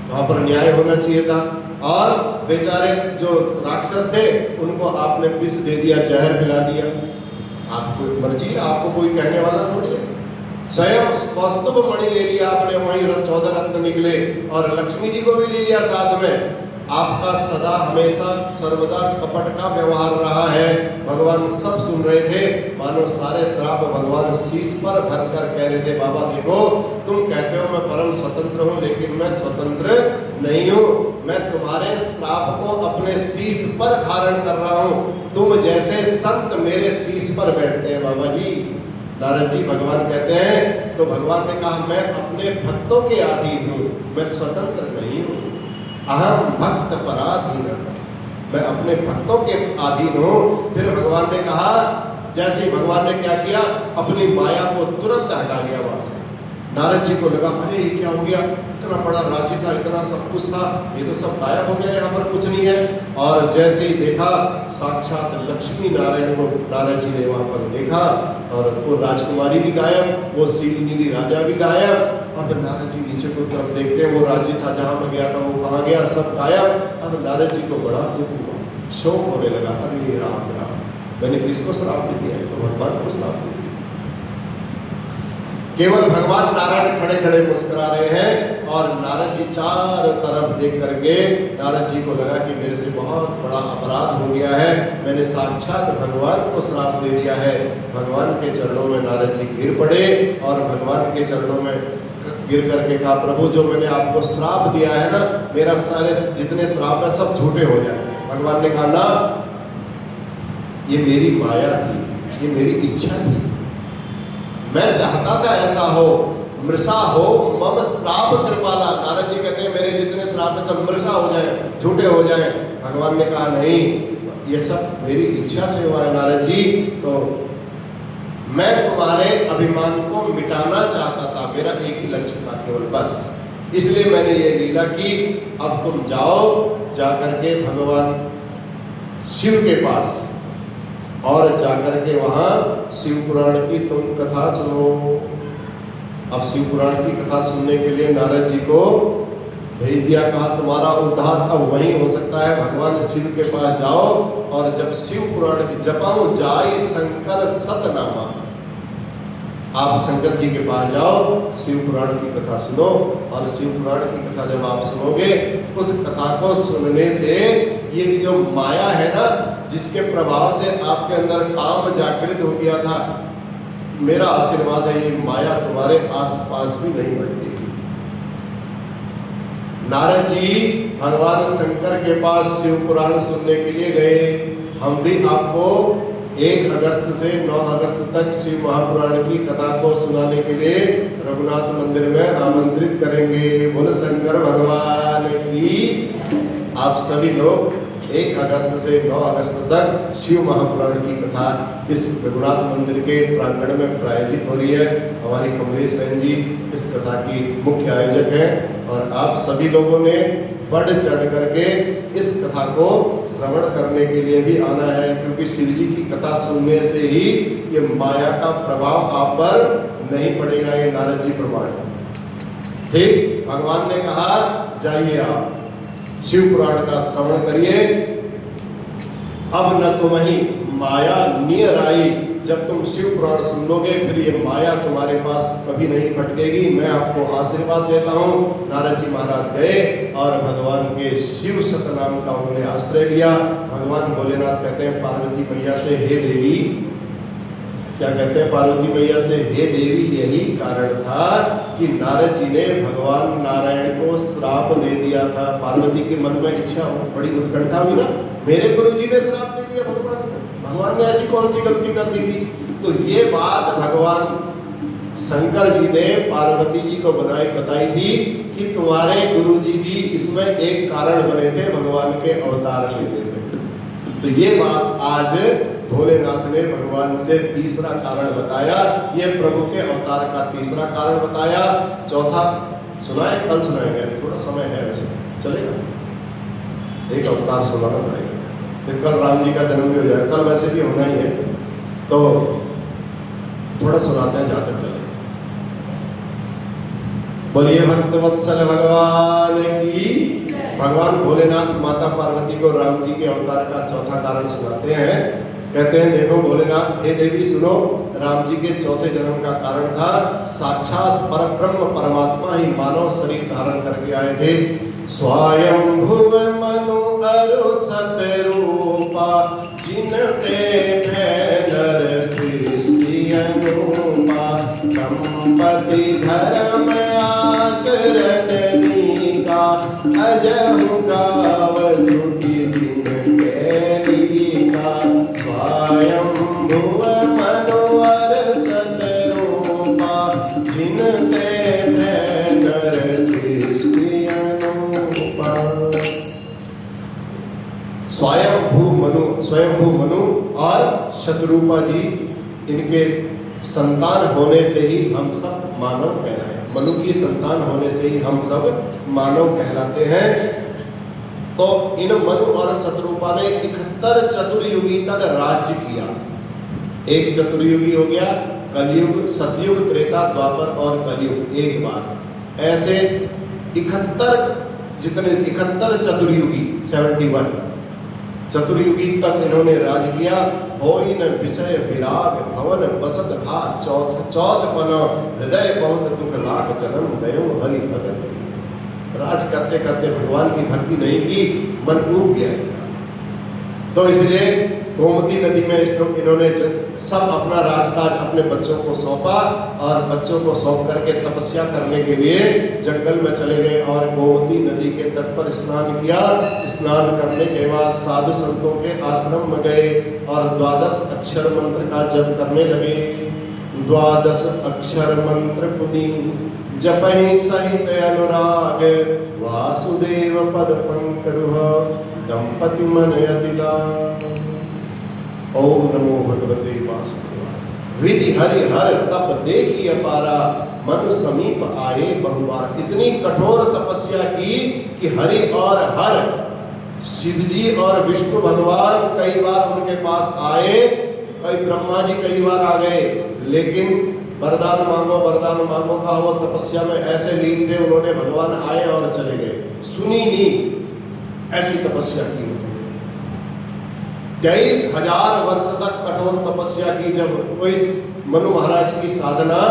वहां पर न्याय होना चाहिए था। और बेचारे जो राक्षस थे उनको आपने विष दे दिया, जहर पिला दिया, आपको मर्जी, आपको कोई कहने वाला थोड़ी है। स्वयं कौस्तुभ मणि ले लिया आपने, वहीं 14 रत्न निकले, और लक्ष्मी जी को भी ले लिया साथ में। आपका सदा हमेशा सर्वदा कपट का व्यवहार रहा है, भगवान सब सुन रहे थे, मानो सारे श्राप भगवान शीश पर धर कर कह रहे थे बाबा देखो तुम कहते हो मैं परम स्वतंत्र हूँ, लेकिन मैं स्वतंत्र नहीं हूँ, मैं तुम्हारे श्राप को अपने शीश पर धारण कर रहा हूँ, तुम जैसे संत मेरे शीश पर बैठते हैं बाबा जी। नारद जी भगवान कहते हैं, तो भगवान ने कहा मैं अपने भक्तों के अधीन हूँ, मैं स्वतंत्र नहीं हूँ, अहम भक्त पराधीन, मैं अपने भक्तों के अधीन हूँ। फिर भगवान ने कहा, जैसे ही भगवान ने क्या किया, अपनी माया को तुरंत हटा लिया वहां से। नारद जी को लगा अरे ये क्या हो गया, इतना बड़ा राज्य था, इतना सब कुछ था, ये तो सब गायब हो गया, यहाँ पर कुछ नहीं है। और जैसे ही देखा, साक्षात लक्ष्मी नारायण को नारद जी ने वहाँ पर देखा, और वो राजकुमारी भी गायब, वो सीलनिधि राजा भी गायब। अब नारद जी नीचे को तरफ देखते, वो राज्य था जहाँ मैं गया था वो कहाँ गया, सब गायब। अब नारद जी को बड़ा दुख हुआ, शोक होने लगा, अरे राम राम, मैंने किसको श्राप दे दिया है, तो भगवान को श्राप दे दिया। केवल भगवान नारायण खड़े खड़े मुस्कुरा रहे हैं, और नारद जी चारों तरफ देख करके नारद जी को लगा कि मेरे से बहुत बड़ा अपराध हो गया है, मैंने साक्षात भगवान को श्राप दे दिया है। भगवान के चरणों में नारद जी गिर पड़े, और भगवान के चरणों में गिर करके कहा प्रभु जो मैंने आपको श्राप दिया है ना, मेरा सारे जितने श्राप है सब झूठे हो जाए। भगवान ने कहा ना, ये मेरी माया थी, ये मेरी इच्छा थी, मैं चाहता था ऐसा हो, मृषा हो मम श्राप कृपाला। नारद जी कहते हैं मेरे जितने श्राप है सब मृषा हो जाए, झूठे हो जाए। भगवान ने कहा नहीं, ये सब मेरी इच्छा से हुआ है नारद जी, तो मैं तुम्हारे अभिमान को मिटाना चाहता था, मेरा एक ही लक्ष्य था केवल, बस इसलिए मैंने ये लीला की। अब तुम जाओ, जाकर के भगवान शिव के पास, और जाकर के वहां शिव पुराण की तुम कथा सुनो। अब शिव पुराण की कथा सुनने के लिए नारद जी को भेज दिया, कहा तुम्हारा उद्धार अब वहीं हो सकता है, भगवान शिव के पास जाओ, और जब शिव पुराण की जपाऊं जाई शंकर सतनामा, आप शंकर जी के पास जाओ, शिव पुराण की कथा सुनो, और शिव पुराण की कथा जब आप सुनोगे, उस कथा को सुनने से ये जो माया है ना, जिसके प्रभाव से आपके अंदर काम जागृत हो गया था, मेरा आशीर्वाद है ये माया तुम्हारे आसपास भी नहीं बढ़ती। नारद जी भगवान शंकर के पास शिव पुराण सुनने के लिए गए। हम भी आपको 1 अगस्त से 9 अगस्त तक शिव महापुराण की कथा को सुनाने के लिए रघुनाथ मंदिर में आमंत्रित करेंगे। बोल शंकर भगवान की। आप सभी लोग 1 अगस्त से 9 अगस्त तक शिव महापुराण की कथा इस रघुनाथ मंदिर के प्रांगण में प्रायोजित हो रही है। हमारी कमलेश बहन जी इस कथा की मुख्य आयोजक हैं और आप सभी लोगों ने बढ़ चढ़ करके इस कथा को श्रवण करने के लिए भी आना है, क्योंकि शिव जी की कथा सुनने से ही ये माया का प्रभाव आप पर नहीं पड़ेगा। ये नारद जी प्रमाण है। ठीक, भगवान ने कहा जाइए आप शिव पुराण का श्रवण करिए। अब न तुम्हें माया नियर आई। जब तुम शिव पुराण सुन लोगे फिर ये माया तुम्हारे पास कभी नहीं भटकेगी। मैं आपको आशीर्वाद देता हूँ। नारद जी महाराज गए और भगवान के शिव सतनाम का उन्होंने आश्रय लिया। भगवान भोलेनाथ कहते हैं पार्वती मैया से, हे देवी, क्या कहते हैं पार्वती मैया से, हे देवी, यही कारण था कि नारद जी ने भगवान नारायण को श्राप दे दिया था। पार्वती के मन में इच्छा बड़ी उत्कंठा हुई ना, मेरे गुरु जी ने श्राप दे दिया भगवान को, भगवान ने ऐसी कौन सी गलती कर दी थी। तो ये बात भगवान शंकर जी ने पार्वती जी को बताई थी कि तुम्हारे गुरु जी भी इसमें एक कारण बने थे भगवान के अवतार लेने में। तो ये बात आज भोलेनाथ ने भगवान से तीसरा कारण बताया। ये प्रभु के अवतार का तीसरा कारण बताया। चौथा सुनाए, कल सुनाएंगे, थोड़ा समय है वैसे, चलेगा? एक अवतार सुनाना पड़ेगा, फिर कल राम जी का जन्म भी हो जाएगा। कल वैसे भी होना ही है, तो थोड़ा सुनाते हैं जहाँ तक चलेगा। बोलिए भक्त वत्सल भगवान की। भगवान भोलेनाथ माता पार्वती को राम जी के अवतार का चौथा कारण सुनाते हैं। कहते हैं देखो भोलेनाथ, हे देवी सुनो, राम जी के चौथे जन्म का कारण था साक्षात परब्रह्म परमात्मा ही मानव शरीर धारण करके आए थे। स्वयं भुव मनु अरु सतरूपा जिनते नर सृष्टि अनुपा दंपति धर्म आचरण नीका अजहु गाव सुखी स्वयं भुव मनोहर सतरूपा जिनते नर सृष्टि अनुपा। स्वयंभू मनु और शतरूपा जी, इनके संतान होने से ही हम सब मानव कहलाए। मनु की संतान होने से ही हम सब मानव कहलाते हैं। तो इन मनु और शतरूपा ने 71 चतुर्युगी तक राज्य किया। एक चतुर्युगी हो गया कलयुग, सतयुग, त्रेता, द्वापर और कलयुग एक बार। ऐसे 71 चतुर्युगी 71 चतुर्युगी तक इन्होंने राज किया। होई न विषय विराग भवन बसत भा चौथ पन हृदय बहुत दुख लाग जन्म गयो हरि भगत। राज करते करते भगवान की भक्ति नहीं की, मन ऊब गया इनका। तो इसलिए गोमती नदी में इन्होंने सब अपना राजकाज अपने बच्चों को सौंपा और बच्चों को सौंप करके तपस्या करने के लिए जंगल में चले गए और गोमती नदी के तट पर स्नान किया। स्नान करने के बाद साधु संतों के आश्रम में गए और 12 अक्षर मंत्र का जप करने लगे। 12 अक्षर मंत्र पुनि जपहि सहित अनुराग वासुदेव पद पंकरुह दंपति मन अतिला। ओम नमो भगवते वासुदेवाय। विधि हरि हर तप देखी अपारा मन समीप आए बहुबार। इतनी कठोर तपस्या की कि हरि और हर शिवजी और विष्णु भगवान कई बार उनके पास आए, कई ब्रह्मा जी कई बार आ गए, लेकिन वरदान मांगो का वो तपस्या में ऐसे लीन थे, उन्होंने भगवान आए और चले गए, सुनी नहीं। ऐसी तपस्या की उन्होंने 23,000 वर्ष तक कठोर तपस्या की। जब कोई मनु महाराज की साधना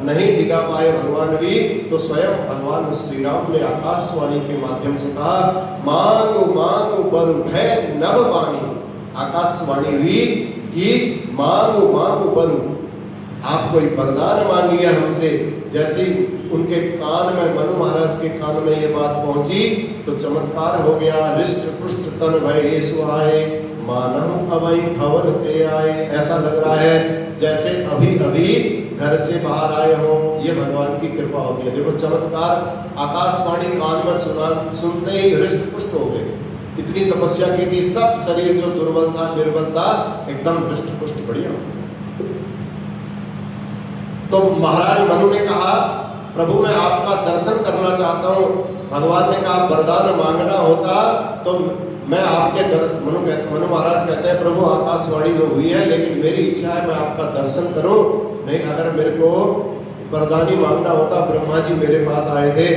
नहीं टिका पाए भगवान भी, तो स्वयं भगवान श्री राम ने आकाशवाणी के माध्यम से कहा मांगो मांगो बरु भय नभ वाणी। आकाशवाणी हुई कि मांगो मांगो बरु आप कोई वरदान मांगिए हमसे। जैसे ही उनके कान में, मनु महाराज के कान में ये बात पहुंची तो चमत्कार हो गया। हृष्ट पुष्ट तन भय सुहाए, मानव अवै भवन ते आए। ऐसा लग रहा है जैसे अभी अभी घर से बाहर आए हो। ये भगवान की कृपा होती है। देखो चमत्कार, आकाशवाणी कान में सुनते ही हृष्ट पुष्ट हो गए। इतनी तपस्या की थी, सब शरीर जो दुर्बल था, निर्बल था, एकदम हृष्ट पुष्ट बढ़िया हो गया। तो महाराज मनु ने कहा, प्रभु मैं आपका दर्शन करना चाहता हूँ। भगवान ने कहा वरदान मांगना होता तो मैं आपके मनु महाराज कहते हैं, प्रभु आकाशवाणी तो हुई है, लेकिन मेरी इच्छा है मैं आपका दर्शन करूं। नहीं, अगर मेरे को वरदानी मांगना होता, ब्रह्मा जी मेरे पास आए थे,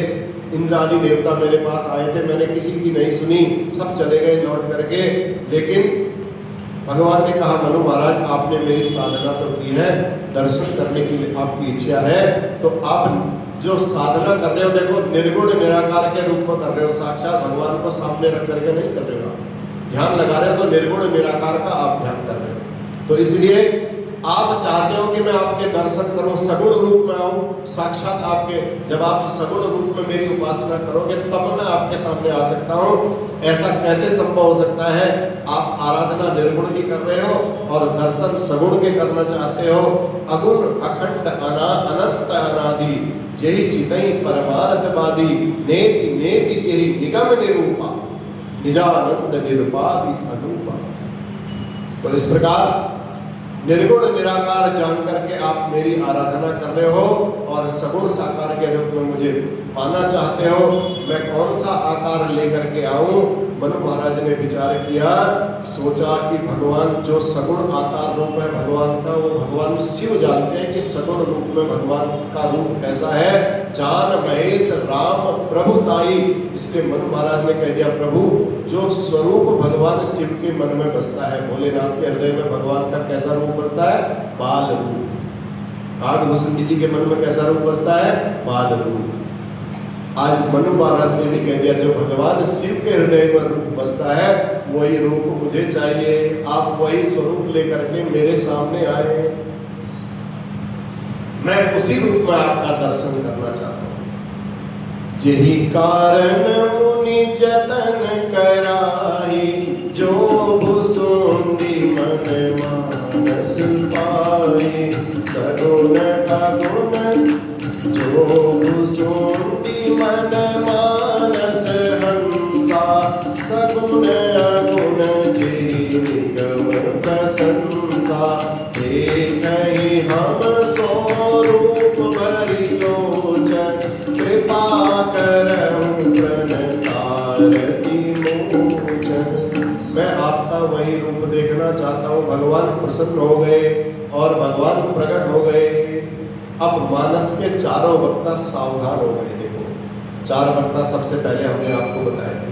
इंद्र आदि देवता मेरे पास आए थे, मैंने किसी की नहीं सुनी, सब चले गए लौट करके। लेकिन भगवान ने कहा, मनु महाराज आपने मेरी साधना तो की है, दर्शन करने की आपकी इच्छा है, तो आप जो साधना कर रहे हो, देखो निर्गुण निराकार के रूप में कर रहे हो, साक्षात भगवान को सामने रख करके नहीं कर रहे हो। ध्यान लगा रहे हो तो निर्गुण निराकार का आप ध्यान कर रहे हो। तो इसलिए आप चाहते हो कि मैं आपके दर्शन करूं, सगुण रूप में आऊं, साक्षात आपके। जब आप सगुण रूप में मेरी उपासना करोगे तब मैं आपके सामने आ सकता हूं। ऐसा कैसे संभव हो सकता है? आप आराधना निर्गुण की कर रहे हो और दर्शन सगुण के करना चाहते हो। अगुण अखंड अनंत अनादि जेहि चितहि परमार्थवादी, नेति नेति जेहि निगम निरूपा, निजानंद निरुपाधि अनुपा। तो इस प्रकार निर्गुण निराकार जान करके आप मेरी आराधना कर रहे हो और सगुण साकार के रूप में मुझे पाना चाहते हो। मैं कौन सा आकार लेकर के आऊं? मनु महाराज ने विचार किया, सोचा कि भगवान जो सगुण आकार रूप है भगवान का, वो भगवान शिव जानते हैं कि सगुण रूप में भगवान का रूप कैसा है। जान महेश राम प्रभु ताई, इसलिए मनु महाराज ने कह दिया, प्रभु जो स्वरूप भगवान शिव के मन में बसता है, भोलेनाथ के हृदय में भगवान का कैसा रूप बसता है? बाल रूप। कागभूषण जी के मन में कैसा रूप बसता है? बाल रूप। आज मनु महाराज ने भी कह दिया, जो भगवान शिव के हृदय में रूप बसता है वही रूप मुझे चाहिए। आप वही स्वरूप लेकर के मेरे सामने आए, मैं उसी रूप में आपका दर्शन करना चाहता हूं। जेहि कारण मुनि जतन कराई, जो भुसुंडी मन मानस पाए। सगुण अगुण जो भुसुंडी मन मानस हंसा, सगुण अगुण जेहि निगम प्रशंसा। देखहि हम स्वरूप भरि लोचन, कृपा करहु प्रणतारति मोचन। मैं आपका वही रूप देखना चाहता हूँ। भगवान प्रसन्न हो गए और भगवान प्रकट हो गए। अब मानस के चारों वक्ता सावधान हो गए। देखो, चार वक्ता सबसे पहले हमने आपको बताए थे।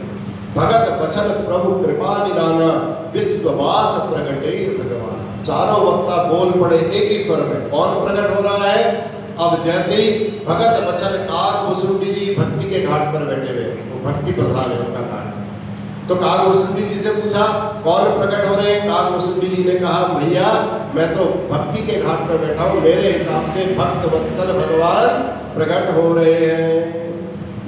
भगत बचन प्रभु कृपा निदाना, विश्ववास प्रगटे भगवान। चारों वक्ता बोल पड़े एक ही स्वर में। कौन प्रकट हो रहा है? अब जैसे ही भगत बचन कागभूषुंडी जी भक्ति के घाट पर बैठे हुए, वो भक्ति प्रधान है उनका घाट। तो कागभूषुंडी जी से पूछा, कौन प्रकट हो रहे हैं? कागभूषुंडी जी ने कहा, भैया मैं तो भक्ति के घाट पर बैठा हूँ, मेरे हिसाब से भक्त वत्सल भगवान प्रकट हो रहे हैं।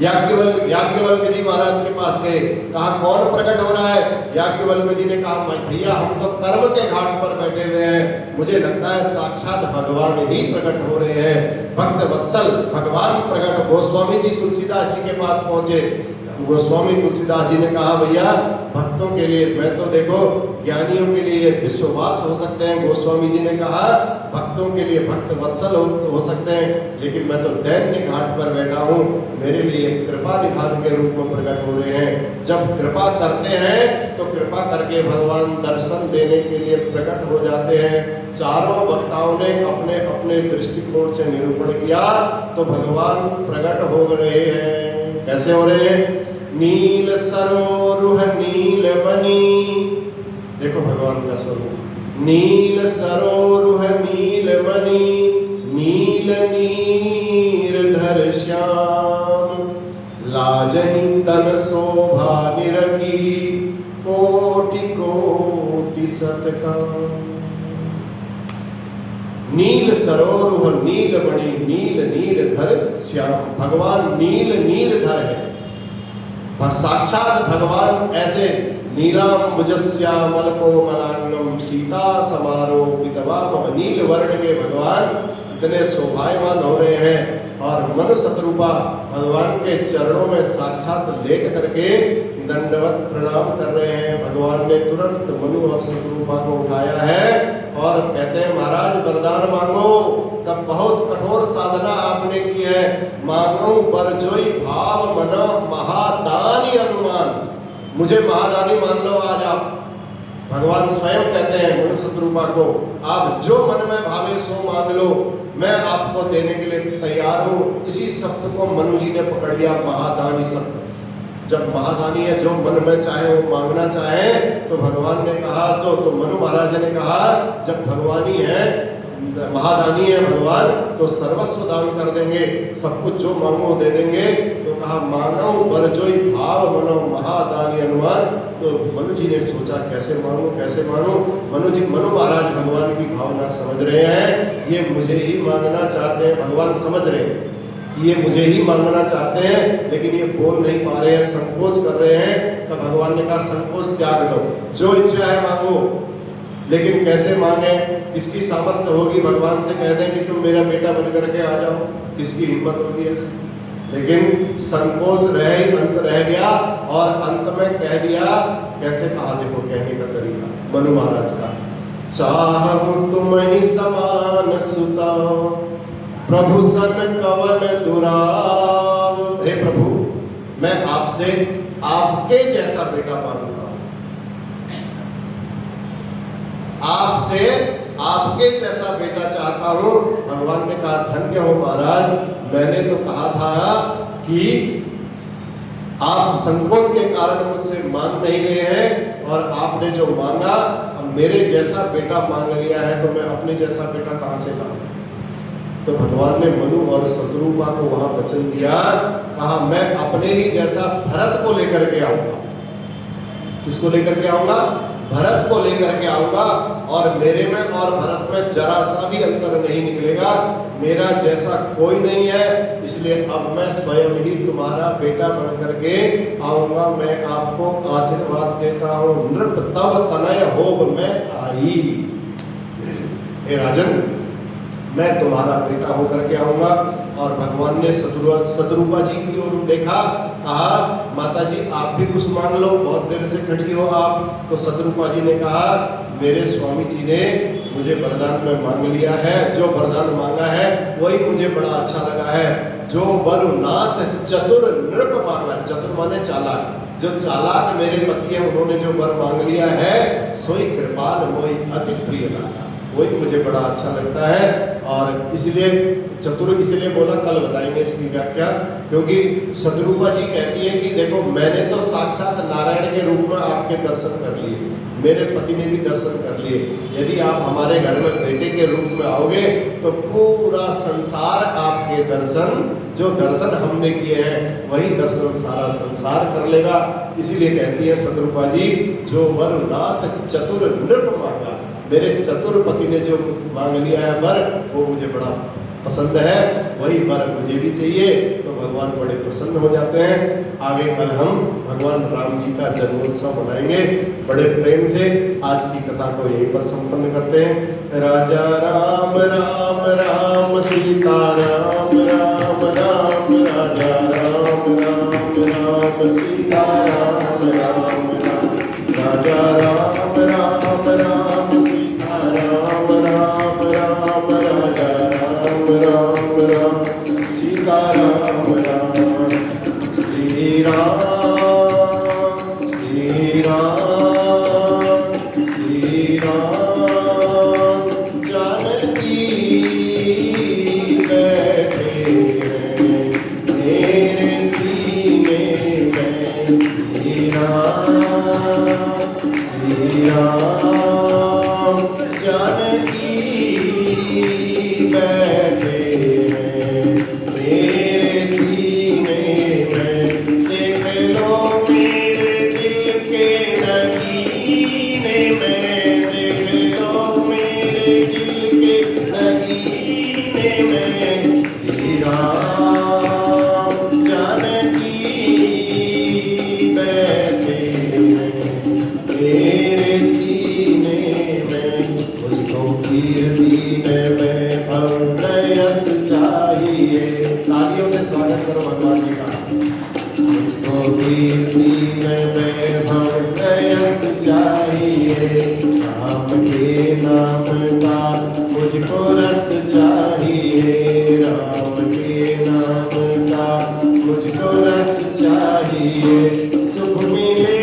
याज्ञवल्क्य जी महाराज के पास गए, कहा कौन प्रकट हो रहा है? याज्ञवल्क्य जी ने कहा, भैया हम तो कर्म के घाट पर बैठे हुए हैं, मुझे लगता है साक्षात भगवान ही प्रकट हो रहे हैं। भक्त वत्सल भगवान प्रकट। गोस्वामी जी तुलसीदास जी के पास पहुंचे। गोस्वामी तुलसीदास जी ने कहा, भैया भक्तों के लिए, मैं तो देखो ज्ञानियों के लिए विश्ववास हो सकते हैं, गोस्वामी जी ने कहा भक्तों के लिए भक्त वत्सल हो सकते हैं, लेकिन मैं तो दैन्य घाट पर बैठा हूँ, मेरे लिए कृपा निधान के रूप में प्रकट हो रहे हैं। जब कृपा करते हैं तो कृपा करके भगवान दर्शन देने के लिए प्रकट हो जाते हैं। चारों वक्ताओं ने अपने अपने दृष्टिकोण से निरूपण किया तो भगवान प्रकट हो रहे हैं। कैसे हो रहे हैं? नील सरोरुह नील मणि, देखो भगवान का स्वरूप। नील सरोरुह नील मणि, नील नीरधर श्याम। लाजहि तन शोभा निरखी, कोटि कोटि सतकाम। नील सरोरुह नीलमणि नील नीलधर श्याम। भगवान नील नीलधर है, साक्षात भगवान ऐसे नीलाम्बुजस्यामल कोमलांगम सीता समारोपितवाम। नील वर्ण के भगवान इतने शोभायमान हो रहे हैं और मनु शतरूपा भगवान के चरणों में साक्षात लेट करके दंडवत प्रणाम कर रहे हैं। भगवान ने तुरंत मनु और शतरूपा को उठाया है और कहते हैं महाराज वरदान मांगो। तब बहुत कठोर साधना आपने की है, मांगो बरजोई भाव मना महादानी अनुमान। मुझे महादानी मान लो आज आप। भगवान स्वयं कहते हैं मनु शतरूपा को, आप जो मन में भावे सो मांग लो, मैं आपको देने के लिए तैयार हूँ। इसी शब्द को मनु जी ने पकड़ लिया, महादानी शब्द। जब महादानी है, जो मन में चाहे वो मांगना चाहे, तो भगवान ने कहा तो मनु महाराज ने कहा जब भगवानी है, महादानी है भगवान, तो सर्वस्व दान कर देंगे, सब कुछ जो मांगो दे देंगे। तो कहा मांगो बरजोई भाव मनो महादानी अनुमान। तो मनु जी ने सोचा कैसे मांगो कैसे मांगो। मनु महाराज भगवान की भावना समझ रहे हैं, ये मुझे ही मांगना चाहते हैं। भगवान समझ रहे हैं कि ये मुझे ही मांगना चाहते हैं, लेकिन ये बोल नहीं पा रहे हैं, संकोच कर रहे हैं। तो भगवान ने कहा संकोच त्याग दो, जो इच्छा है मांगो, लेकिन कैसे मांगे, किसकी सामर्थ्य होगी भगवान से कह दें कि तुम मेरा बेटा बन करके आ जाओ, किसकी हिम्मत होगी ऐसे। लेकिन संकोच अंत रह गया और अंत में कह दिया। कैसे कहा, देखो कहने का तरीका मनु महाराज का। चाहु तुम ही समान सुता प्रभु सन कवन दुराव। हे प्रभु, मैं आपसे आपके जैसा बेटा मांगता हूं, आपसे आपके जैसा बेटा चाहता हूं। भगवान ने कहा धन्य हो महाराज, मैंने तो कहा था कि आप संकोच के कारण मुझसे मांग नहीं रहे हैं, और आपने जो मांगा, अब मेरे जैसा बेटा मांग लिया है, तो मैं अपने जैसा बेटा कहां से लाऊं। तो भगवान ने मनु और शतरूपा को वहां वचन दिया, कहा मैं अपने ही जैसा भरत को लेकर के आऊंगा। किसको लेकर के आऊंगा? भरत को लेकर के आऊंगा, और मेरे में और भरत में जरा सा भी अंतर नहीं निकलेगा। मेरा जैसा कोई नहीं है, इसलिए अब मैं स्वयं ही तुम्हारा बेटा बन करके आऊंगा। मैं आपको आशीर्वाद देता हूँ, नृप तव तनय होब मैं आई। हे राजन, मैं तुम्हारा बेटा होकर के आऊंगा। और भगवान ने शतरूपा जी की ओर देखा, कहा माता जी आप भी कुछ मांग लो, बहुत देर से खड़ी हो आप। तो शतरूपा जी ने कहा मेरे स्वामी जी ने मुझे वरदान में मांग लिया है, जो वरदान मांगा है वही मुझे बड़ा अच्छा लगा है। जो वरुनाथ चतुर नृप मांगा, चतुर माने चालाक, जो चालाक मेरे पति है उन्होंने जो वर मांग लिया है, सोई कृपाल मोई अति प्रिय लागा, वही मुझे बड़ा अच्छा लगता है। और इसलिए चतुर इसलिए बोला, कल बताएंगे इसकी व्याख्या, क्योंकि शतरूपा जी कहती है कि देखो मैंने तो साक्षात नारायण के रूप में आपके दर्शन कर लिए, मेरे पति ने भी दर्शन कर लिए। यदि आप हमारे घर में बेटे के रूप में आओगे तो पूरा संसार आपके दर्शन, जो दर्शन हमने किए हैं वही दर्शन सारा संसार कर लेगा। इसीलिए कहती है शतरूपा जी, जो वरुनाथ चतुर नृप मांगा, मेरे चतुर पति ने जो कुछ मांग लिया है वर, वो मुझे बड़ा पसंद है, वही वर मुझे भी चाहिए। तो भगवान बड़े प्रसन्न हो जाते हैं। आगे कल हम भगवान राम जी का जन्मोत्सव मनाएंगे बड़े प्रेम से। आज की कथा को यहीं पर संपन्न करते हैं। राजा राम राम राम सीता राम राम राम, राजा राम राम राम सीता राम राम राम, राजा राम राम राम सीता राम राम राम, राजा राम राम राम सीता राम राम। श्री राम श्री राम श्री राम जानकी बैठे हैं मेरे सीने में। श्री राम जानकी बैठे हैं मेरे स्वागत करो भगवान जी का। मुझको कीर्ति में वैभव यश चाहिए, राम के नाम का मुझको रस चाहिए, राम के नाम का मुझको रस चाहिए। सुख मिले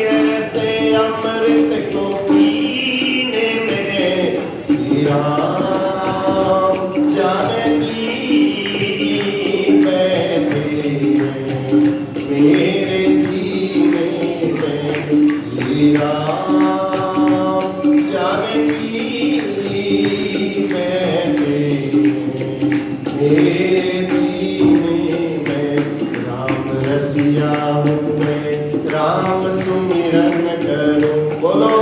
ऐसे अमृत को पीने में, श्री राम जानकी बैठे मेरे सीने में, श्री राम जानकी बैठे मेरे सीने में। राम रसिया हूँ मैं, राम सुमिरन करूं, बोलो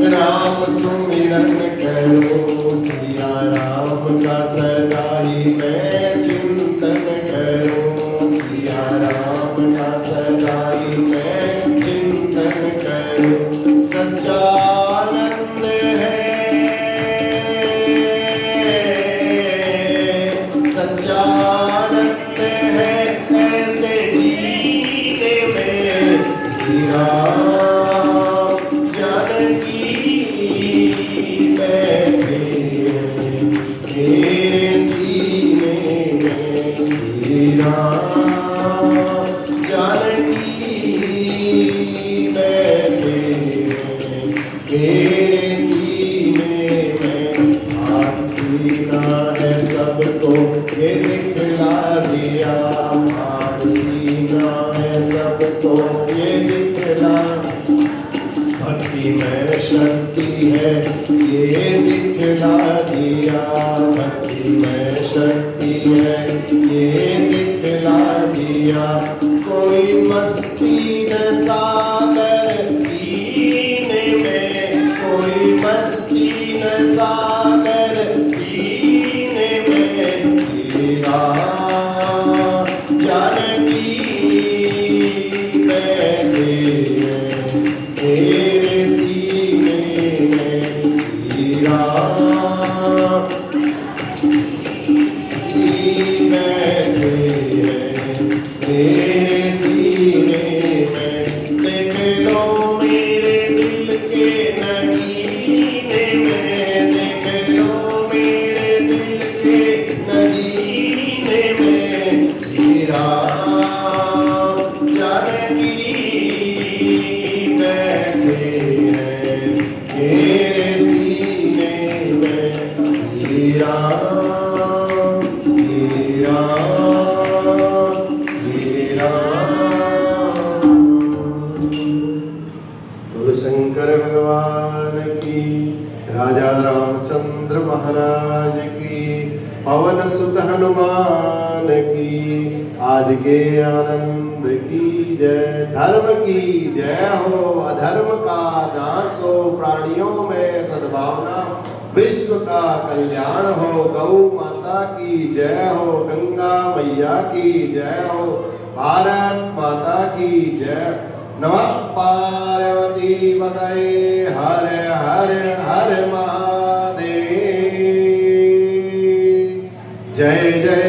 राम सुमिरन करूं, सिया राम का सदा ही मैं चिंतन करूं, सिया राम का सदा ही मैं चिंतन करूं। सच्चानंद है, सच्चानंद है ऐसे जीने में, श्री राम जानकी बैठे मेरे सीने में, श्री राम जानकी बैठे मेरे सीने में। हाथ सीना है सबको ये दिखला दिया, हाथ सीना है सबको ये दिखला, भक्ति में शक्ति है ये दिखला दिया, भक्ति में शक्ति है ये दिखला दिया। कोई मस्ती न सागर पीने में, कोई मस्ती न सागर पीने में, श्री राम जानकी बैठे मेरे सीने में, श्री राम बैठे मेरे सीने में। देख लो मेरे दिल के नगीने में, देख लो मेरे दिल के नगीने में, श्री राम जानकी बैठे मेरे सीने में, श्री राम श्री राम श्री राम। बोलो शंकर भगवान की, राजा रामचंद्र महाराज की, पवन सुत हनुमान की, आज के आनंद की जय। धर्म की जय हो, अधर्म का नाश हो, प्राणियों में सद्भावना, विश्व का कल्याण हो। गौ माता की जय हो, गंगा मैया की जय हो, भारत माता की जय। नमः पार्वती पतये, हर हर हर महादेव। जय जय